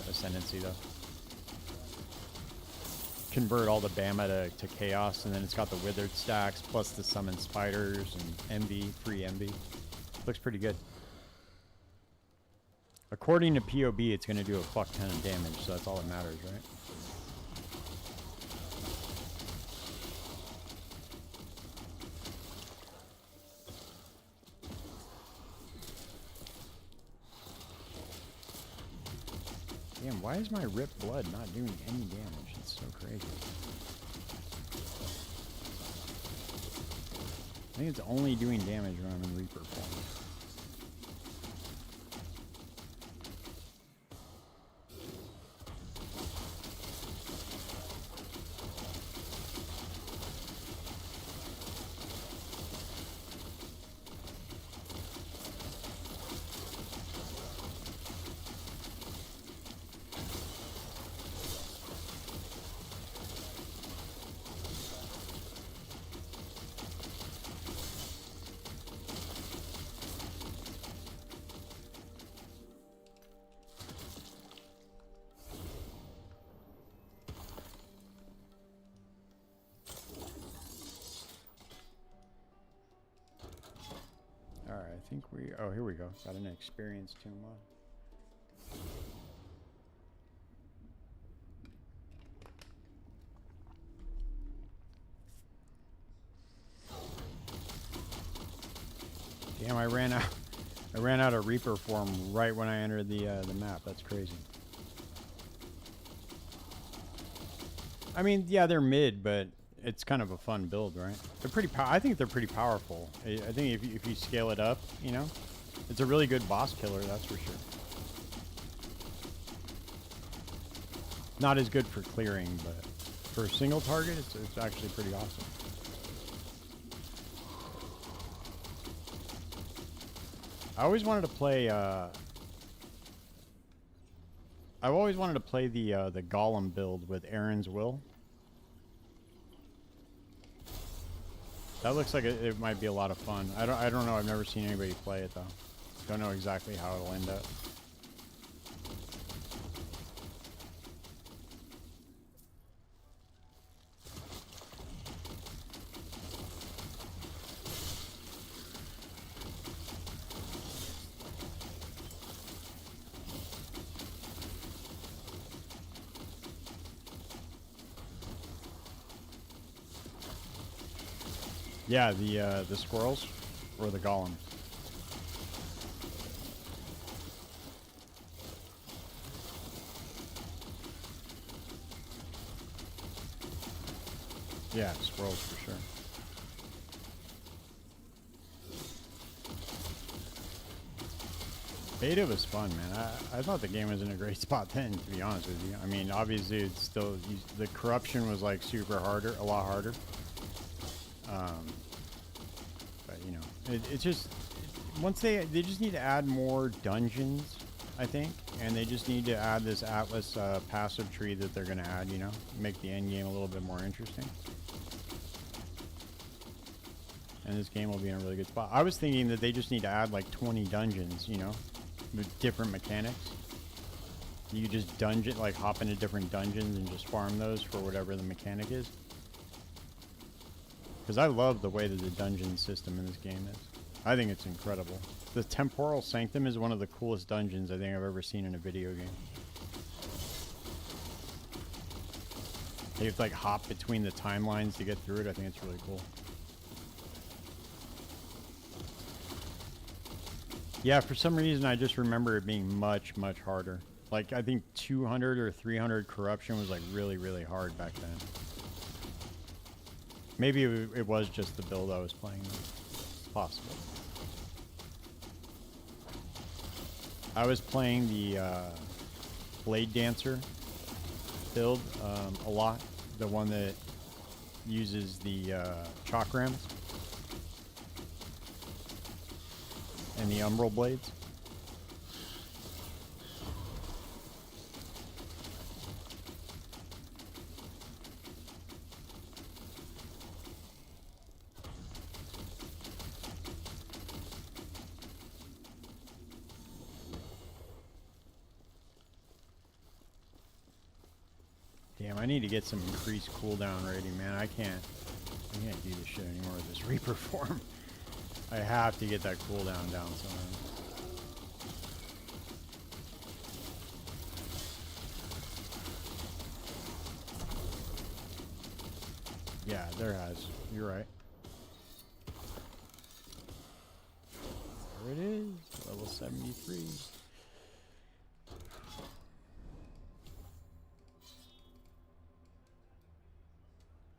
ascendancy though. Convert all the Bama to Chaos, and then it's got the Withered stacks, plus the Summon Spiders and Envy, free Envy. Looks pretty good. According to POB, it's going to do a fuck ton of damage, so that's all that matters, right? Damn, why is my Rip Blood not doing any damage? It's so crazy. I think it's only doing damage when I'm in Reaper form. I think we... Oh, here we go. Got an experience tomb on. Damn, I ran out of Reaper form right when I entered the map. That's crazy. I mean, yeah, they're mid, but it's kind of a fun build, right? They're pretty I think they're pretty powerful. I think if you scale it up, you know, it's a really good boss killer, that's for sure. Not as good for clearing, but for a single target, it's actually pretty awesome. I always wanted to play. I've always wanted to play the Golem build with Aaron's Will. That looks like it might be a lot of fun. I don't know. I've never seen anybody play it though. Don't know exactly how it'll end up. Yeah, the squirrels or the golem. Yeah, squirrels for sure. Beta was fun, man. I thought the game was in a great spot then, to be honest with you. I mean, obviously, it's still the corruption was like super harder, a lot harder. But you know, it's just once they just need to add more dungeons, I think, and they just need to add this Atlas passive tree that they're going to add, you know, make the end game a little bit more interesting. And this game will be in a really good spot. I was thinking that they just need to add like 20 dungeons, you know, with different mechanics. You just hop into different dungeons and just farm those for whatever the mechanic is. Because I love the way that the dungeon system in this game is. I think it's incredible. The Temporal Sanctum is one of the coolest dungeons I think I've ever seen in a video game. You have to like hop between the timelines to get through it. I think it's really cool. Yeah, for some reason I just remember it being much, much harder. Like I think 200 or 300 corruption was like really, really hard back then. Maybe it was just the build I was playing. It's possible. I was playing the Blade Dancer build a lot. The one that uses the chakrams and the umbral blades. Damn, I need to get some increased cooldown rating, man. I can't do this shit anymore with this Reaper form. I have to get that cooldown down somehow. Yeah, there has. You're right. There it is. Level 73.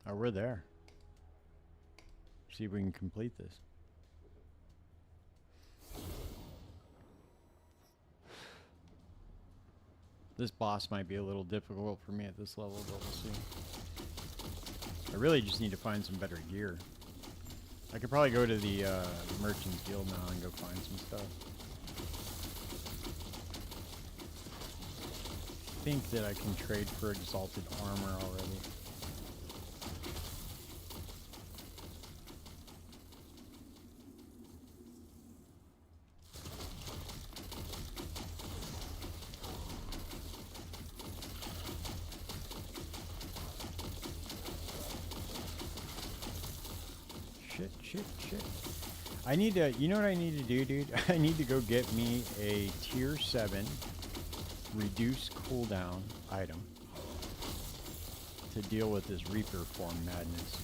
Oh, we're there. See if we can complete this. This boss might be a little difficult for me at this level, but we'll see. I really just need to find some better gear. I could probably go to the Merchant's Guild now and go find some stuff. I think that I can trade for exalted armor already. Shit. I need to, you know what I need to do, dude? I need to go get me a tier 7 reduced cooldown item to deal with this Reaper form madness.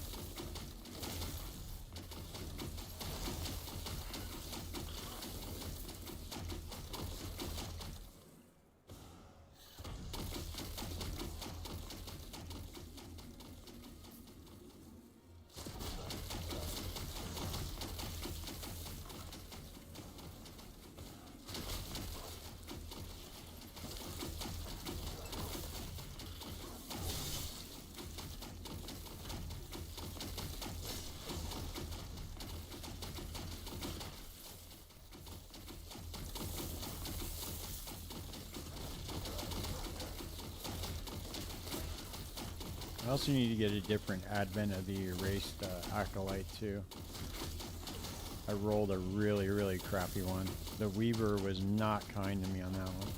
I also need to get a different Advent of the Erased Acolyte too. I rolled a really, really crappy one. The Weaver was not kind to me on that one.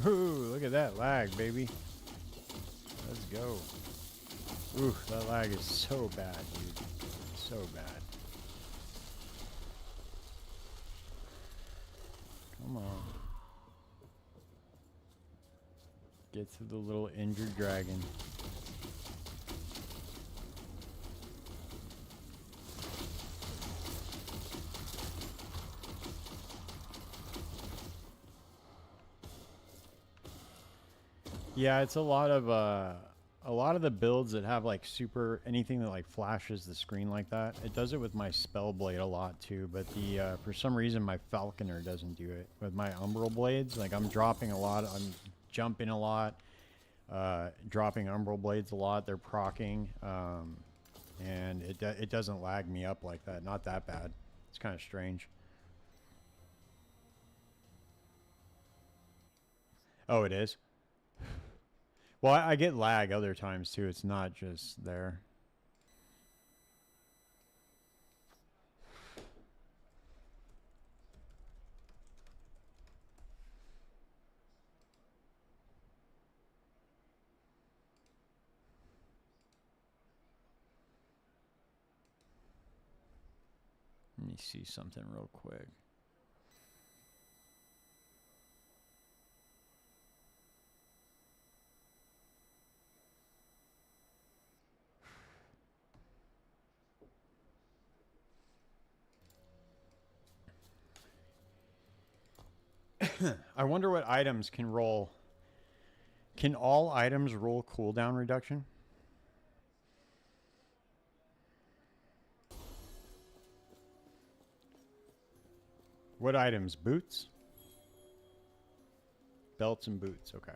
Ooh, look at that lag, baby. Let's go. Ooh, that lag is so bad, dude. So bad. Come on. Get to the little injured dragon. Yeah, it's a lot of the builds that have like super anything that like flashes the screen like that. It does it with my spell blade a lot too, but the for some reason my falconer doesn't do it with my umbral blades. Like I'm dropping a lot, I'm jumping a lot, dropping umbral blades a lot. They're proccing, and it doesn't lag me up like that. Not that bad. It's kind of strange. Oh, it is. Well, I get lag other times too. It's not just there. Let me see something real quick. I wonder what items can roll. Can all items roll cooldown reduction? What items? Boots? Belts and boots. Okay.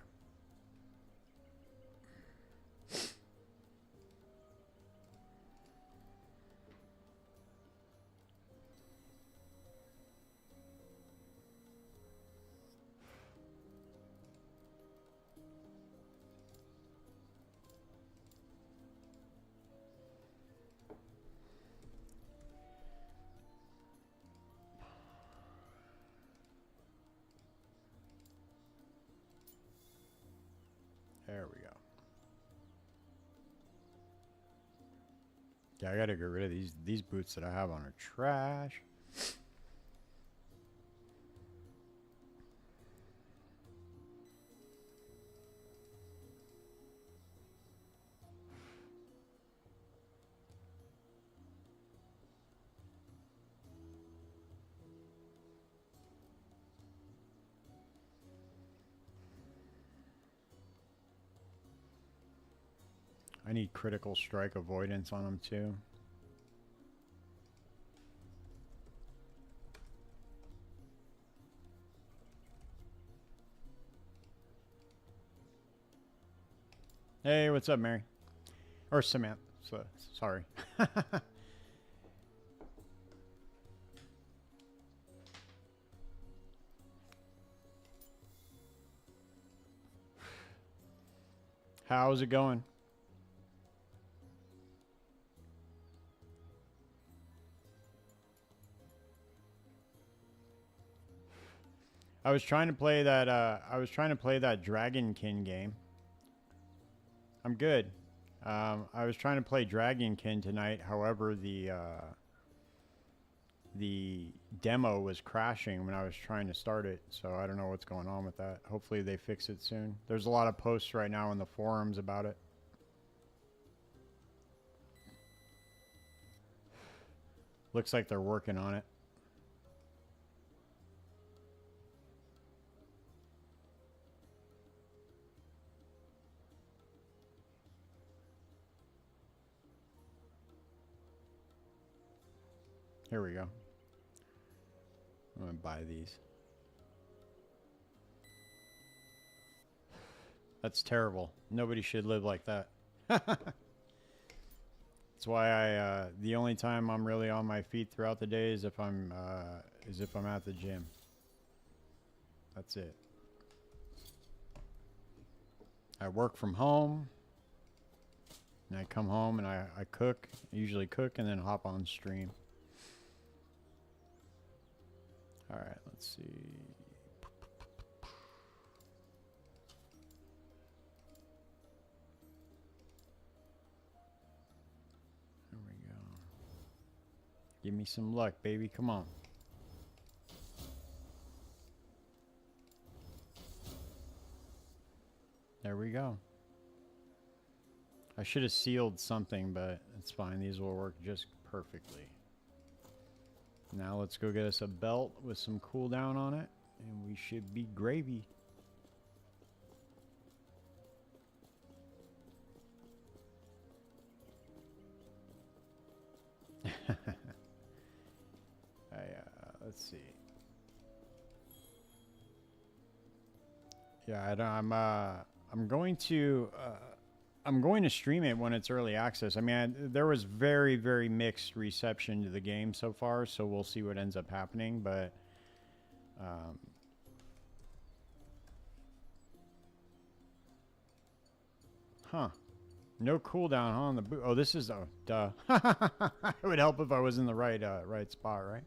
There we go. Yeah, I gotta get rid of these boots that I have on are trash. I need critical strike avoidance on them too. Hey, what's up, Mary? Or Samantha. So, sorry. How's it going? I was trying to play that. I was trying to play that Dragonkin game. I'm good. I was trying to play Dragonkin tonight. However, the demo was crashing when I was trying to start it, so I don't know what's going on with that. Hopefully they fix it soon. There's a lot of posts right now in the forums about it. Looks like they're working on it. Here we go. I'm gonna buy these. That's terrible. Nobody should live like that. That's why the only time I'm really on my feet throughout the day is if I'm at the gym. That's it. I work from home, and I come home and I cook. I usually cook and then hop on stream. All right, let's see. There we go. Give me some luck, baby. Come on. There we go. I should have sealed something, but it's fine. These will work just perfectly. Now let's go get us a belt with some cooldown on it, and we should be gravy. Yeah, I'm going to I'm going to stream it when it's early access. I mean, there was very, very mixed reception to the game so far, so we'll see what ends up happening. But, um, huh? No cooldown, huh? On the boot. Oh, this is duh. It would help if I was in the right spot, right?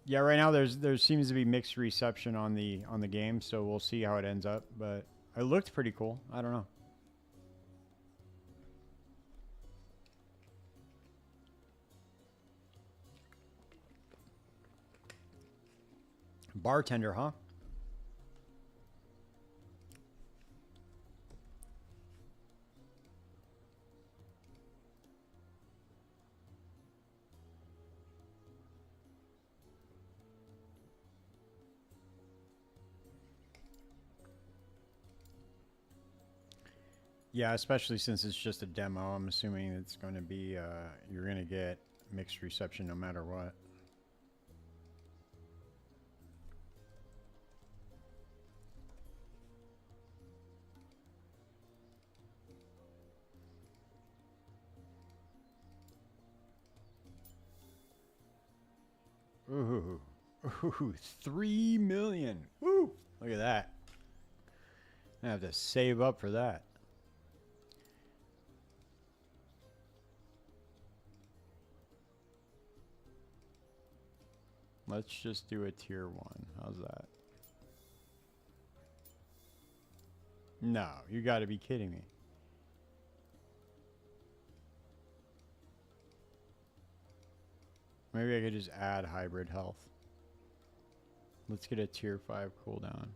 Yeah. Right now, there seems to be mixed reception on the game, so we'll see how it ends up. But it looked pretty cool. I don't know. Bartender, huh? Yeah, especially since it's just a demo. I'm assuming it's going to be you're going to get mixed reception no matter what. Ooh, ooh, 3 million. Woo! Look at that. I have to save up for that. Let's just do a tier 1. How's that? No, you got to be kidding me. Maybe I could just add hybrid health. Let's get a tier 5 cooldown.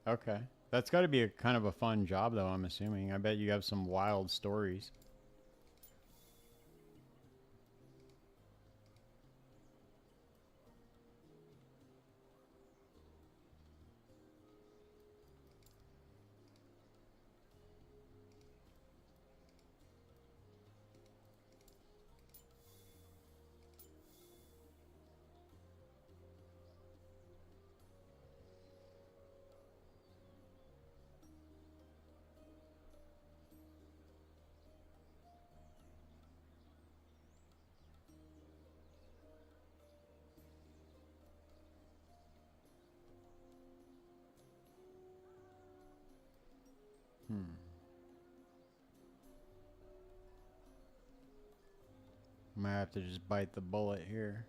Okay. That's got to be a kind of a fun job, though, I'm assuming. I bet you have some wild stories. Might have to just bite the bullet here.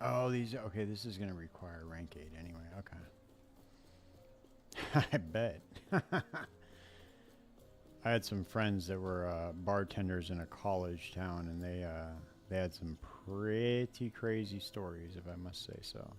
Oh, these... Okay, this is going to require rank 8 anyway. Okay. I bet. I had some friends that were bartenders in a college town, and they had some pretty crazy stories, if I must say so.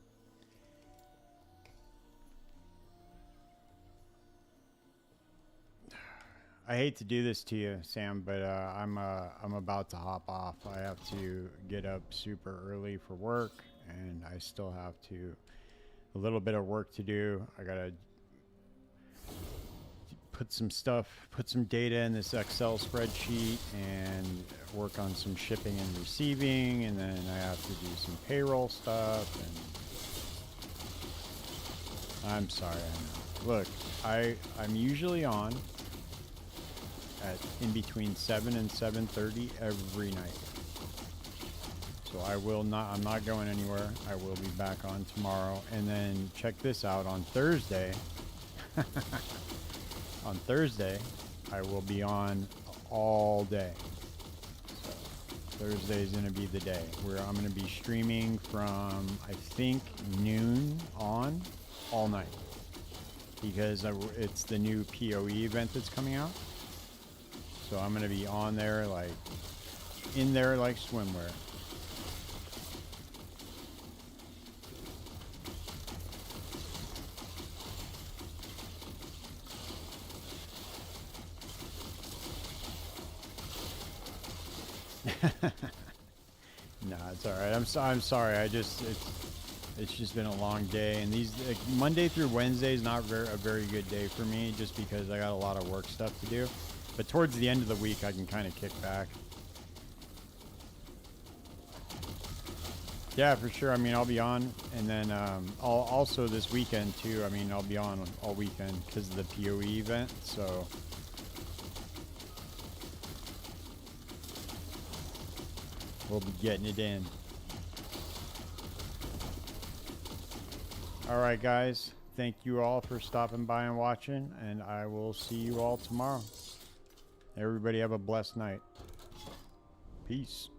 I hate to do this to you, Sam, but I'm about to hop off. I have to get up super early for work, and I still have a little bit of work to do. I gotta put some data in this Excel spreadsheet and work on some shipping and receiving, and then I have to do some payroll stuff. And I'm sorry. I know. Look, I'm usually on in between 7 and 7:30 every night. So I'm not going anywhere. I will be back on tomorrow. And then check this out, on Thursday. On Thursday, I will be on all day. So Thursday is going to be the day where I'm going to be streaming from, I think, noon on all night. Because it's the new PoE event that's coming out. So I'm going to be on there, like, in there like swimwear. No, it's all right. I'm sorry. It's just been a long day, and these Monday through Wednesday is not a very good day for me, just because I got a lot of work stuff to do. But towards the end of the week, I can kind of kick back. Yeah, for sure. I mean, I'll be on, and then I'll also this weekend too. I mean, I'll be on all weekend because of the PoE event. So we'll be getting it in. All right, guys. Thank you all for stopping by and watching, and I will see you all tomorrow. Everybody have a blessed night. Peace.